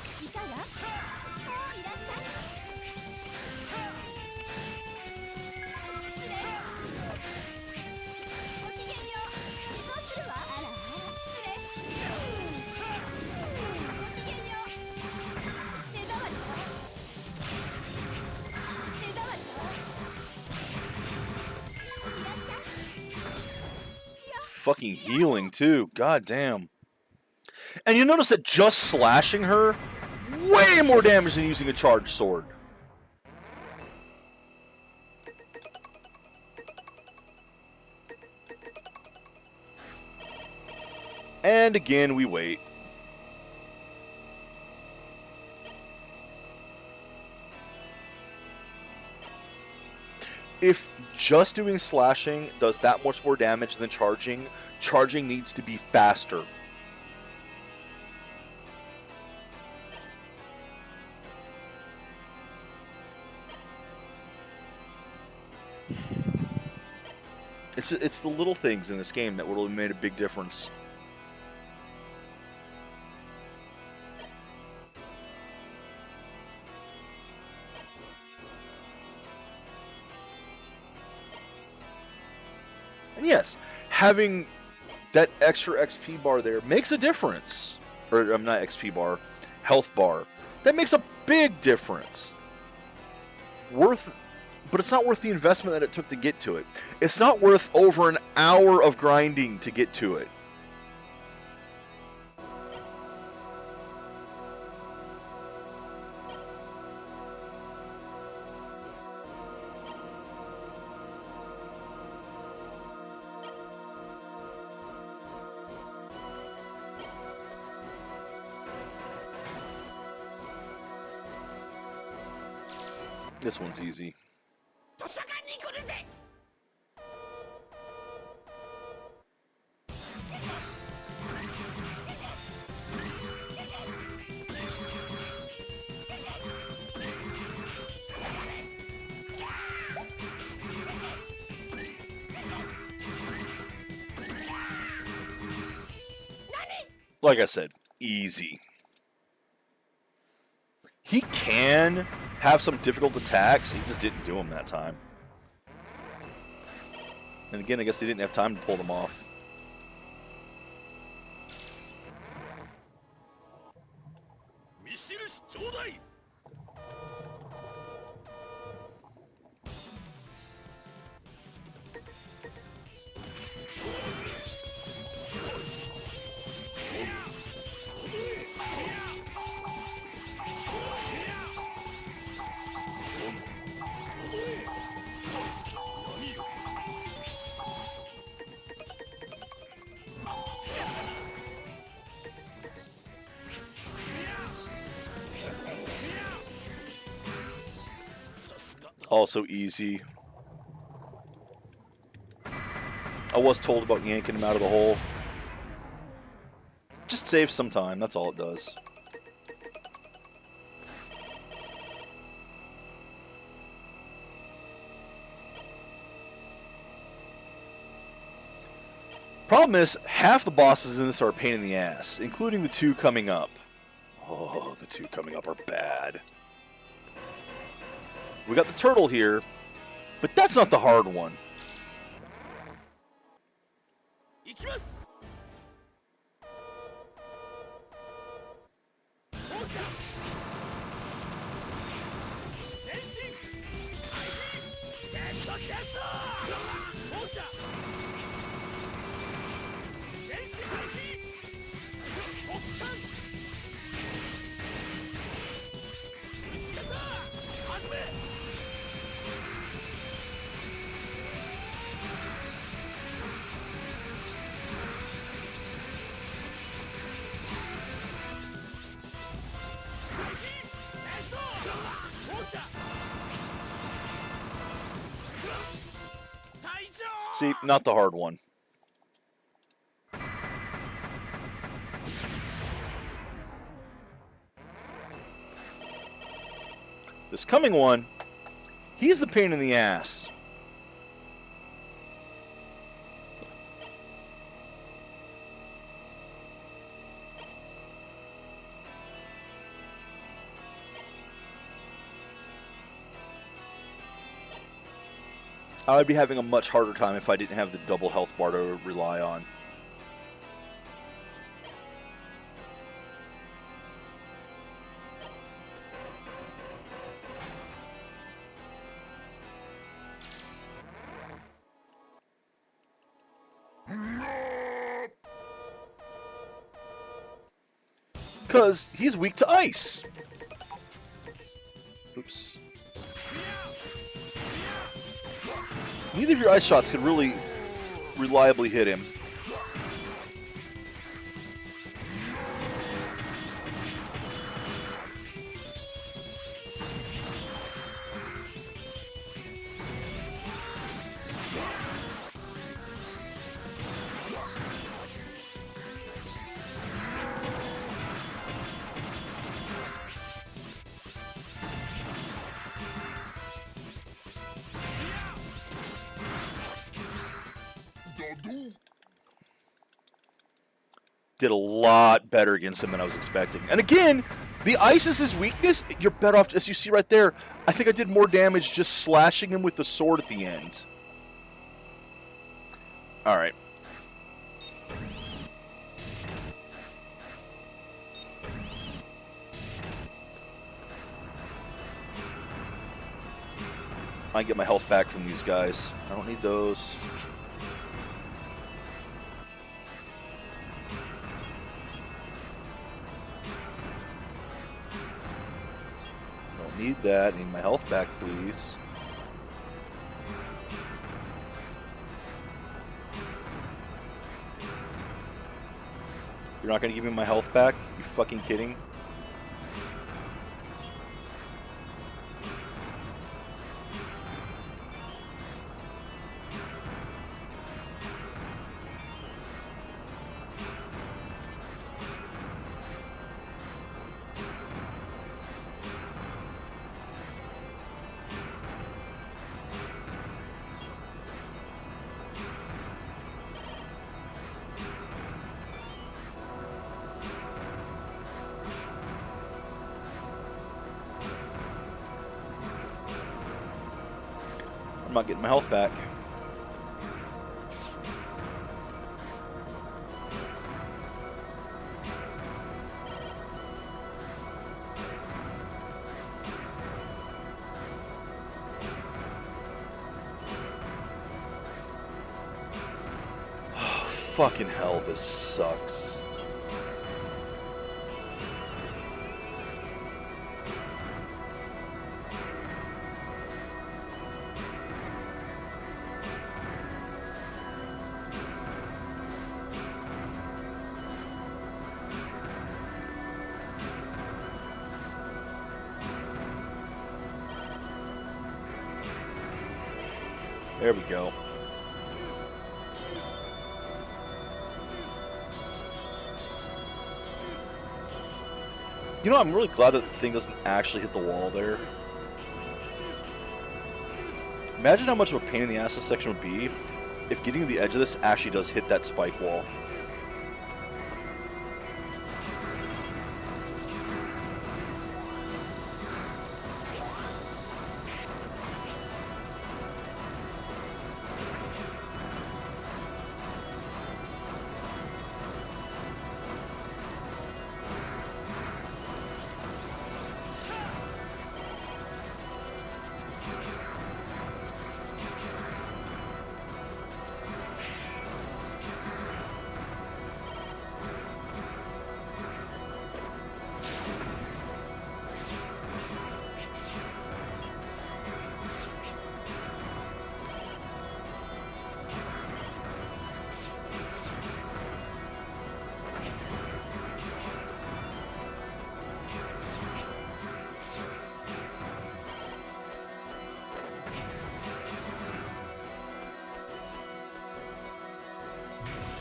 fucking healing, too. God damn. And you notice that just slashing her, way more damage than using a charged sword. And again, we wait. If just doing slashing does that much more damage than charging, charging needs to be faster. It's the little things in this game that would have made a big difference. And yes, having that extra XP bar there makes a difference. Or, I'm not XP bar, health bar. That makes a big difference. But it's not worth the investment that it took to get to it. It's not worth over an hour of grinding to get to it. This one's easy. Like I said, easy. He can have some difficult attacks, he just didn't do them that time. And again, I guess he didn't have time to pull them off. Also easy. I was told about yanking him out of the hole. Just saves some time, that's all it does. Problem is, half the bosses in this are a pain in the ass, including the two coming up. Oh, the two coming up are bad. We got the turtle here, but that's not the hard one. See, not the hard one. This coming one, he's the pain in the ass. I would be having a much harder time if I didn't have the double health bar to rely on. because he's weak to ice. Oops. Neither of your ice shots can really reliably hit him. Did a lot better against him than I was expecting. And again, the ice is his weakness. You're better off, as you see right there, I think I did more damage just slashing him with the sword at the end. Alright. I can get my health back from these guys. I don't need those. Need that. Need my health back, please. You're not gonna give me my health back? You fucking kidding? I'm not getting my health back. Oh, fucking hell, this sucks. There we go. You know, I'm really glad that the thing doesn't actually hit the wall there. Imagine how much of a pain in the ass this section would be if getting to the edge of this actually does hit that spike wall.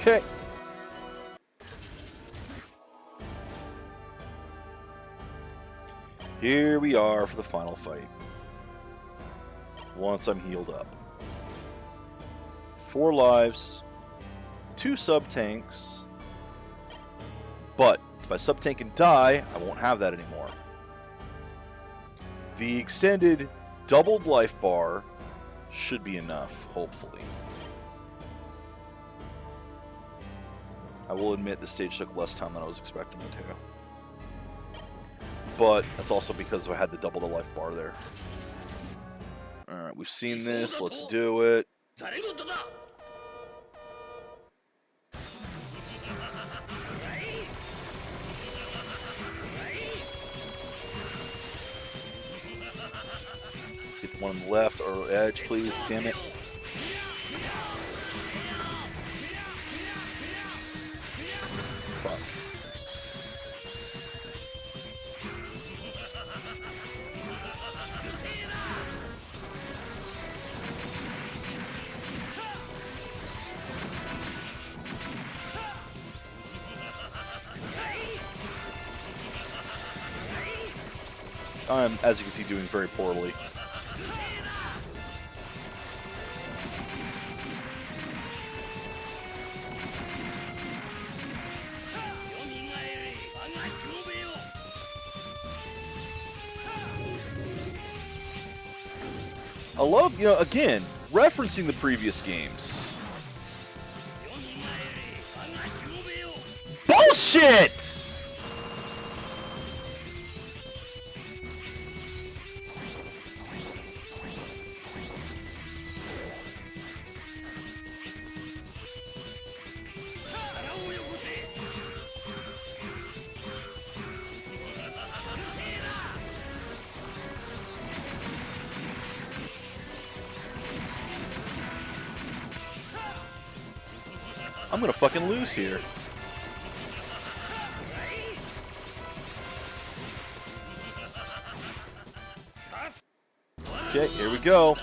Okay. Here we are for the final fight. Once I'm healed up. 4 lives, 2 sub-tanks, but if I sub-tank and die, I won't have that anymore. The extended doubled life bar should be enough, hopefully. I will admit the stage took less time than I was expecting it to. But that's also because I had to double the life bar there. Alright, we've seen this. Let's do it. One on the left or edge, please. Damn it. Fuck. I'm, as you can see, doing very poorly. I love, you know, again, referencing the previous games. Bullshit! I'm gonna fucking lose here. Okay, here we go.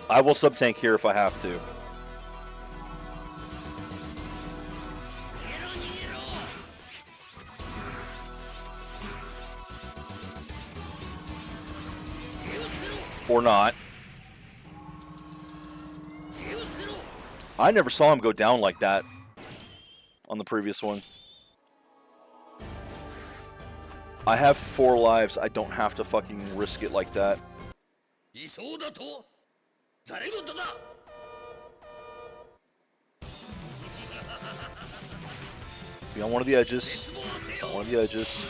I will sub-tank here if I have to. Or not. I never saw him go down like that on the previous one. I have 4 lives. I don't have to fucking risk it like that. Be on one of the edges. It's on one of the edges.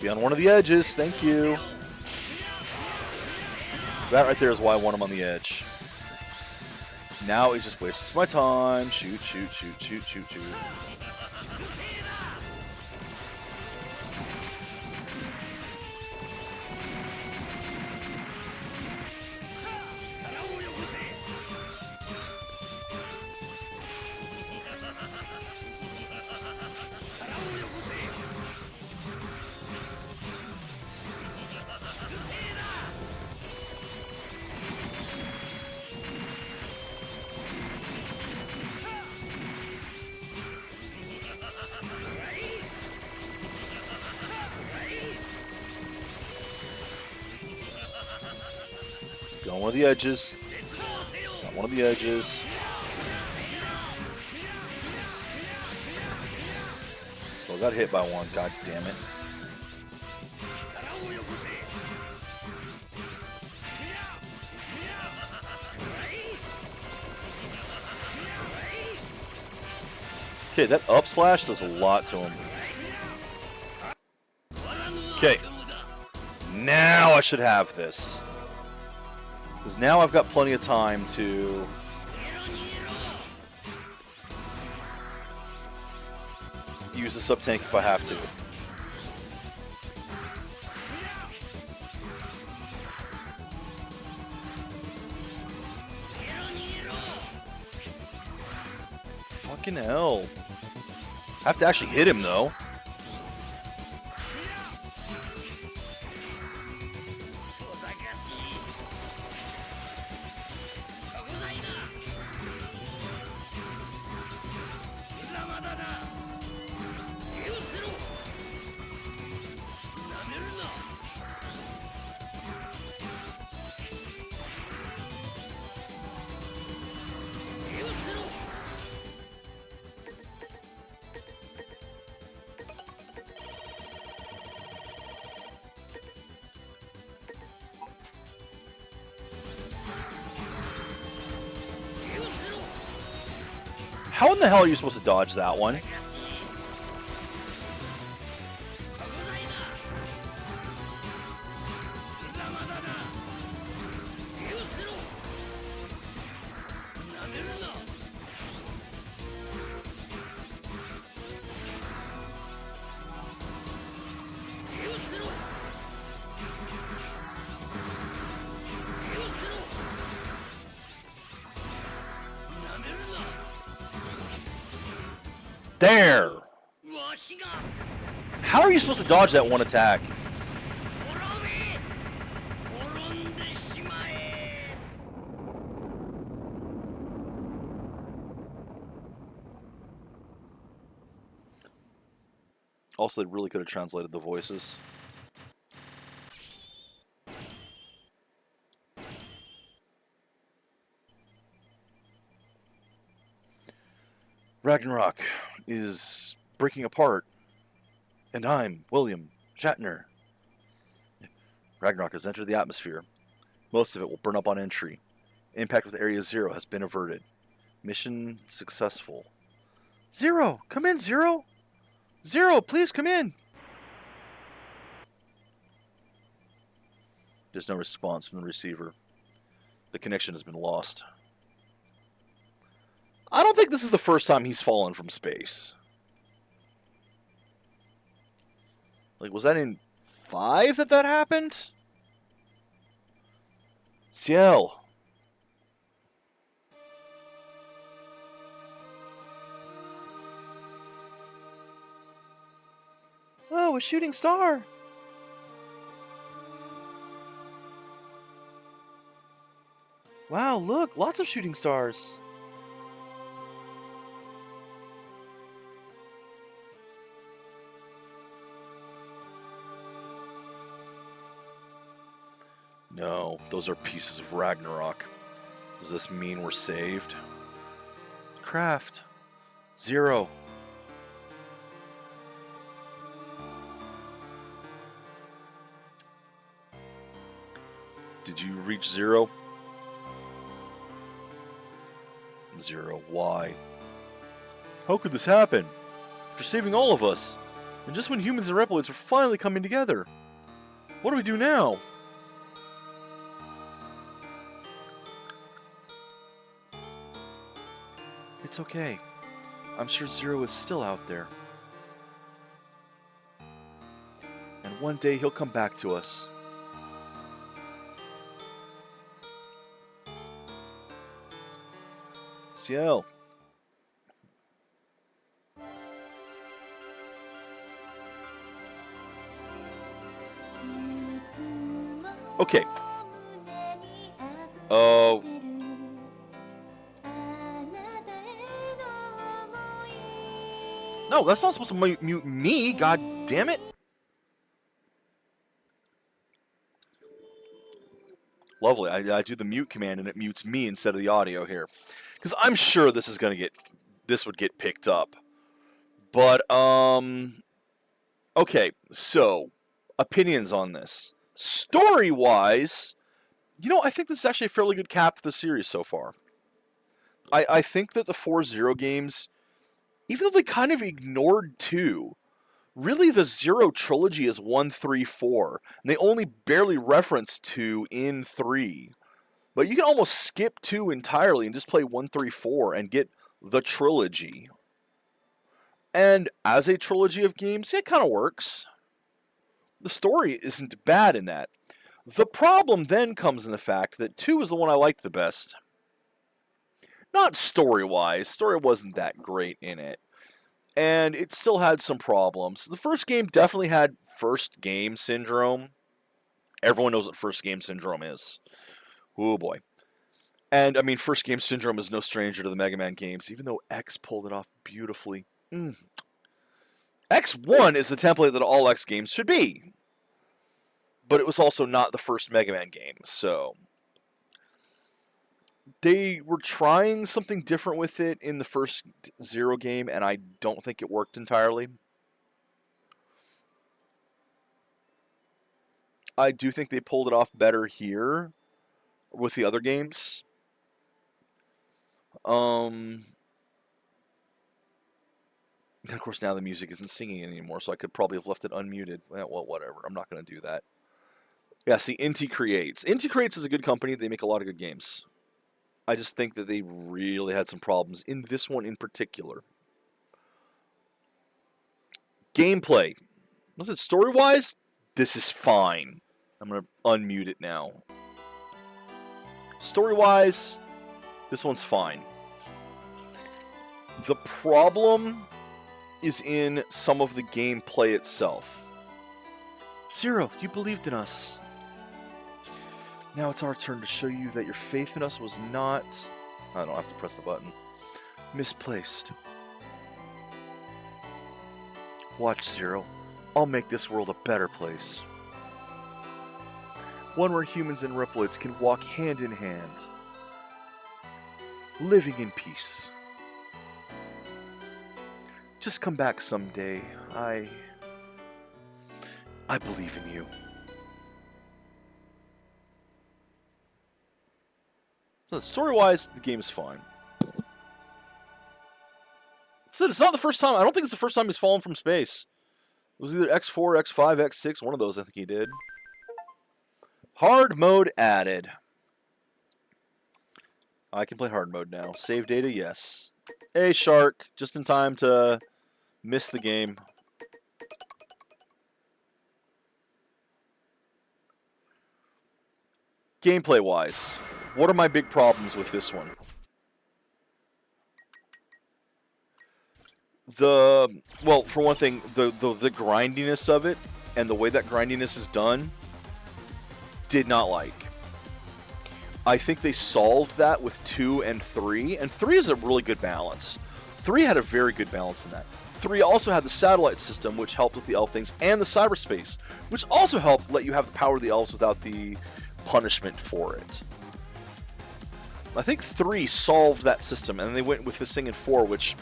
Be on one of the edges, thank you. That right there is why I want him on the edge. Now it just wastes my time. Shoot, shoot, shoot, shoot, shoot, shoot. Be on one of the edges. It's not one of the edges. Still got hit by one, god damn it. Okay, that up slash does a lot to him. Okay. Now I should have this. Because now I've got plenty of time to... use the sub-tank if I have to. Fucking hell. I have to actually hit him, though. How in the hell are you supposed to dodge that one? There! How are you supposed to dodge that one attack? Also, they really could have translated the voices. Ragnarok is breaking apart, and I'm William Shatner. Ragnarok has entered the atmosphere. Most of it will burn up on entry. Impact with Area Zero has been averted. Mission successful. Zero! Come in, Zero! Zero, please come in! There's no response from the receiver. The connection has been lost. I don't think this is the first time he's fallen from space. Like, was that in 5 that happened? Ciel. Oh, a shooting star. Wow, look, lots of shooting stars. No, those are pieces of Ragnarok. Does this mean we're saved? Craft. Zero. Did you reach Zero? Zero, why? How could this happen? After saving all of us, and just when humans and Replids are finally coming together. What do we do now? It's okay. I'm sure Zero is still out there. And one day he'll come back to us. Ciel. Okay. Oh. No, that's not supposed to mute me, god damn it. Lovely. I do the mute command and it mutes me instead of the audio here. Because I'm sure this would get picked up. But, okay, so, opinions on this. Story-wise, I think this is actually a fairly good cap to the series so far. I think that the 4-0 games, even though they kind of ignored 2, really the Zero trilogy is 1, 3, 4. And they only barely reference 2 in 3. But you can almost skip 2 entirely and just play 1, 3, 4 and get the trilogy. And as a trilogy of games, it kind of works. The story isn't bad in that. The problem then comes in the fact that 2 is the one I liked the best. Not story-wise. Story wasn't that great in it. And it still had some problems. The first game definitely had first game syndrome. Everyone knows what first game syndrome is. Oh boy. And, I mean, first game syndrome is no stranger to the Mega Man games, even though X pulled it off beautifully. X1 is the template that all X games should be. But it was also not the first Mega Man game, so they were trying something different with it in the first Zero game, and I don't think it worked entirely. I do think they pulled it off better here with the other games. And of course, now the music isn't singing anymore, so I could probably have left it unmuted. Well, whatever. I'm not going to do that. Yeah, see, Inti Creates. Inti Creates is a good company. They make a lot of good games. I just think that they really had some problems in this one in particular. Gameplay. Listen, story-wise, this is fine. I'm going to unmute it now. Story-wise, this one's fine. The problem is in some of the gameplay itself. Zero, you believed in us. Now it's our turn to show you that your faith in us was not... I don't have to press the button. Misplaced. Watch, Zero. I'll make this world a better place. One where humans and Riploids can walk hand in hand. Living in peace. Just come back someday. I believe in you. So story-wise, the game is fine. So it's not the first time. I don't think it's the first time he's fallen from space. It was either X4, X5, X6. One of those I think he did. Hard mode added. I can play hard mode now. Save data, yes. Hey, Shark. Just in time to miss the game. Gameplay-wise, what are my big problems with this one? Well, for one thing, the grindiness of it and the way that grindiness is done, did not like. I think they solved that with 2 and 3, and 3 is a really good balance. 3 had a very good balance in that. 3 also had the satellite system, which helped with the elf things, and the cyberspace, which also helped let you have the power of the elves without the punishment for it. I think 3 solved that system, and then they went with this thing in 4, which...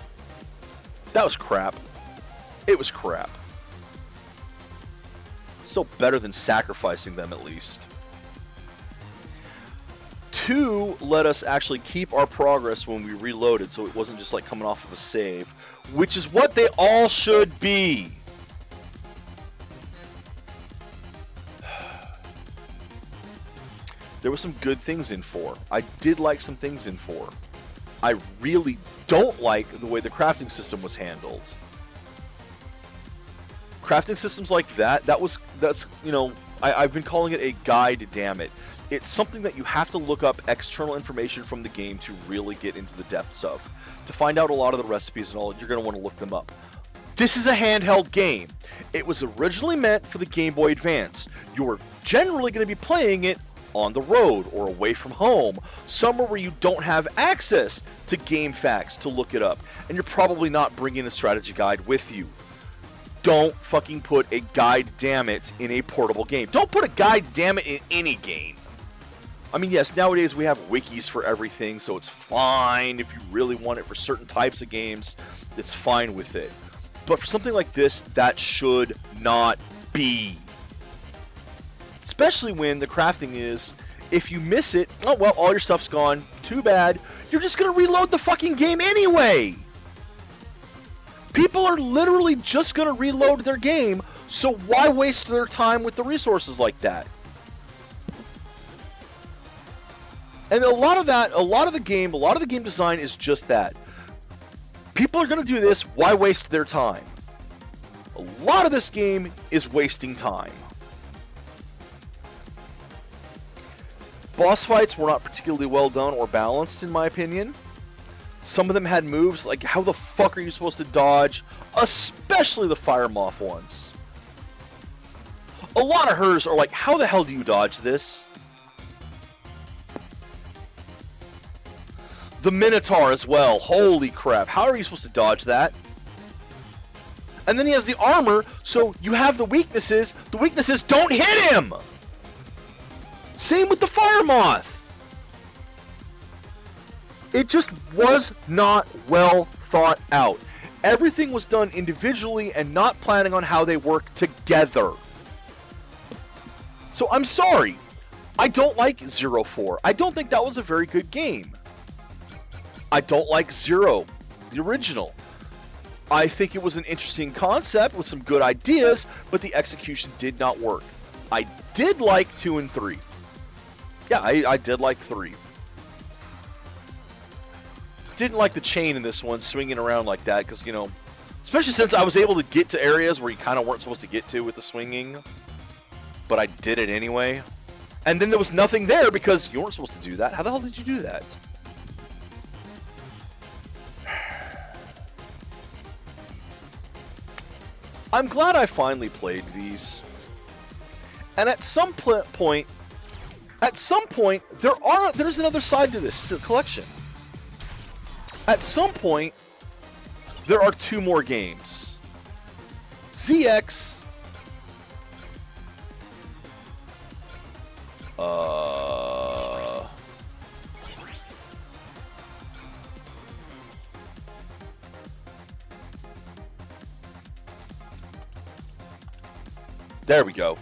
that was crap. It was crap. Still better than sacrificing them, at least. 2 let us actually keep our progress when we reloaded, so it wasn't just like coming off of a save, which is what they all should be. There were some good things in 4. I did like some things in 4. I really don't like the way the crafting system was handled. Crafting systems like that's, you know, I've been calling it a guide, damn it. It's something that you have to look up external information from the game to really get into the depths of. To find out a lot of the recipes and all, you're going to want to look them up. This is a handheld game. It was originally meant for the Game Boy Advance. You're generally going to be playing it on the road or away from home, somewhere where you don't have access to game facts to look it up, and you're probably not bringing a strategy guide with you. Don't fucking put a guide, damn it, in a portable game. Don't put a guide, damn it, in any game. I mean, yes, nowadays we have wikis for everything, so it's fine if you really want it for certain types of games. It's fine with it. But for something like this, that should not be. Especially when the crafting is, if you miss it, oh well, all your stuff's gone. Too bad. You're just going to reload the fucking game anyway. People are literally just going to reload their game, so why waste their time with the resources like that? And a lot of the game design is just that. People are going to do this, why waste their time? A lot of this game is wasting time. Boss fights were not particularly well done or balanced, in my opinion. Some of them had moves, like how the fuck are you supposed to dodge? Especially the fire moth ones. A lot of hers are like, how the hell do you dodge this? The Minotaur as well. Holy crap. How are you supposed to dodge that? And then he has the armor, so you have the weaknesses. The weaknesses don't hit him! Same with the fire moth. It just was not well thought out. Everything was done individually and not planning on how they work together. So I'm sorry. I don't like 04. I don't think that was a very good game. I don't like 0, the original. I think it was an interesting concept with some good ideas, but the execution did not work. I did like 2 and 3. Yeah, I did like 3. Didn't like the chain in this one, swinging around like that, because, you know, especially since I was able to get to areas where you kind of weren't supposed to get to with the swinging, but I did it anyway. And then there was nothing there because you weren't supposed to do that. How the hell did you do that? I'm glad I finally played these. And at some point, there's another side to this collection. At some point, there are 2 more games. ZX. There we go.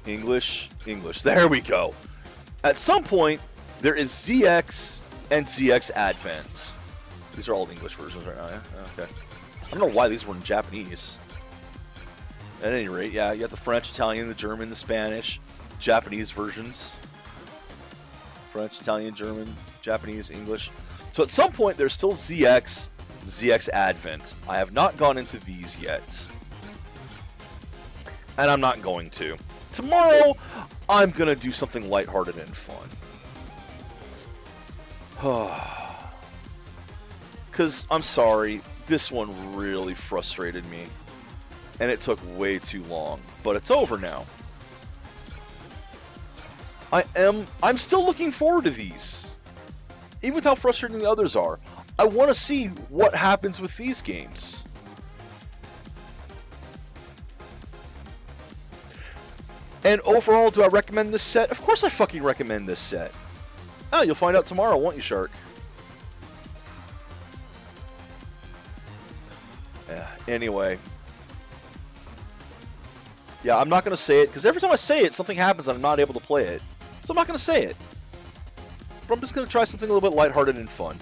English. There we go. At some point, there is ZX and ZX Advent. These are all English versions right now, yeah? Okay. I don't know why these were in Japanese. At any rate, yeah, you got the French, Italian, the German, the Spanish, Japanese versions. French, Italian, German, Japanese, English. So at some point, there's still ZX, ZX Advent. I have not gone into these yet. And I'm not going to. Tomorrow, I'm going to do something lighthearted and fun. Because, I'm sorry, this one really frustrated me. And it took way too long. But it's over now. I'm still looking forward to these. Even with how frustrating the others are. I want to see what happens with these games. And overall, do I recommend this set? Of course I fucking recommend this set. Oh, you'll find out tomorrow, won't you, Shark? Yeah, anyway. Yeah, I'm not going to say it, because every time I say it, something happens and I'm not able to play it. So I'm not going to say it. But I'm just going to try something a little bit lighthearted and fun.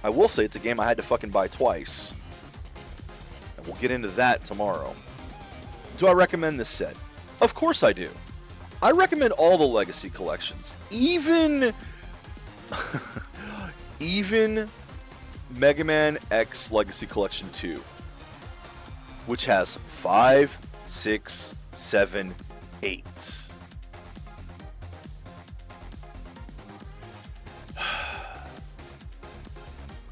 I will say it's a game I had to fucking buy twice. And we'll get into that tomorrow. Do I recommend this set? Of course I do. I recommend all the Legacy collections. Even Mega Man X Legacy Collection 2. Which has 5, 6, 7, 8.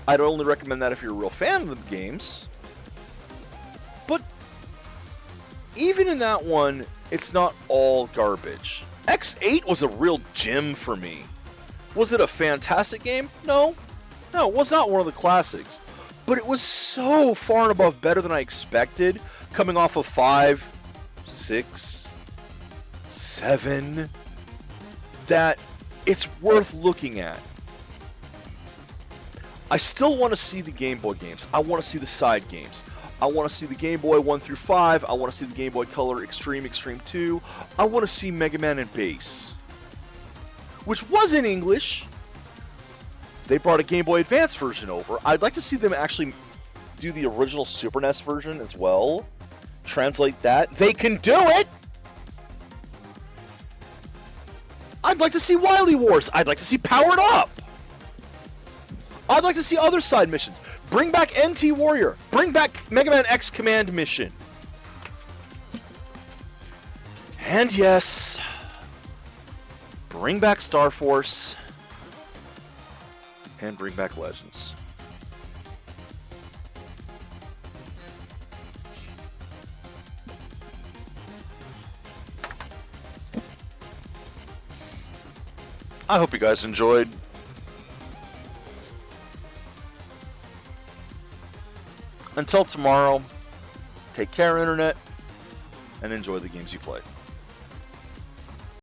I'd only recommend that if you're a real fan of the games. But even in that one, it's not all garbage. X8 was a real gem for me. Was it a fantastic game? No. No, it was not one of the classics. But it was so far and above better than I expected, coming off of 5, 6, 7, that it's worth looking at. I still want to see the Game Boy games. I want to see the side games. I want to see the Game Boy 1 through 5. I want to see the Game Boy Color Extreme, Extreme 2. I want to see Mega Man and Bass, which was in English. They brought a Game Boy Advance version over. I'd like to see them actually do the original Super NES version as well. Translate that. They can do it! I'd like to see Wily Wars. I'd like to see Powered Up. I'd like to see other side missions. Bring back NT Warrior. Bring back Mega Man X Command Mission. And yes, bring back Star Force. And bring back Legends. I hope you guys enjoyed. Until tomorrow, take care, Internet, and enjoy the games you play.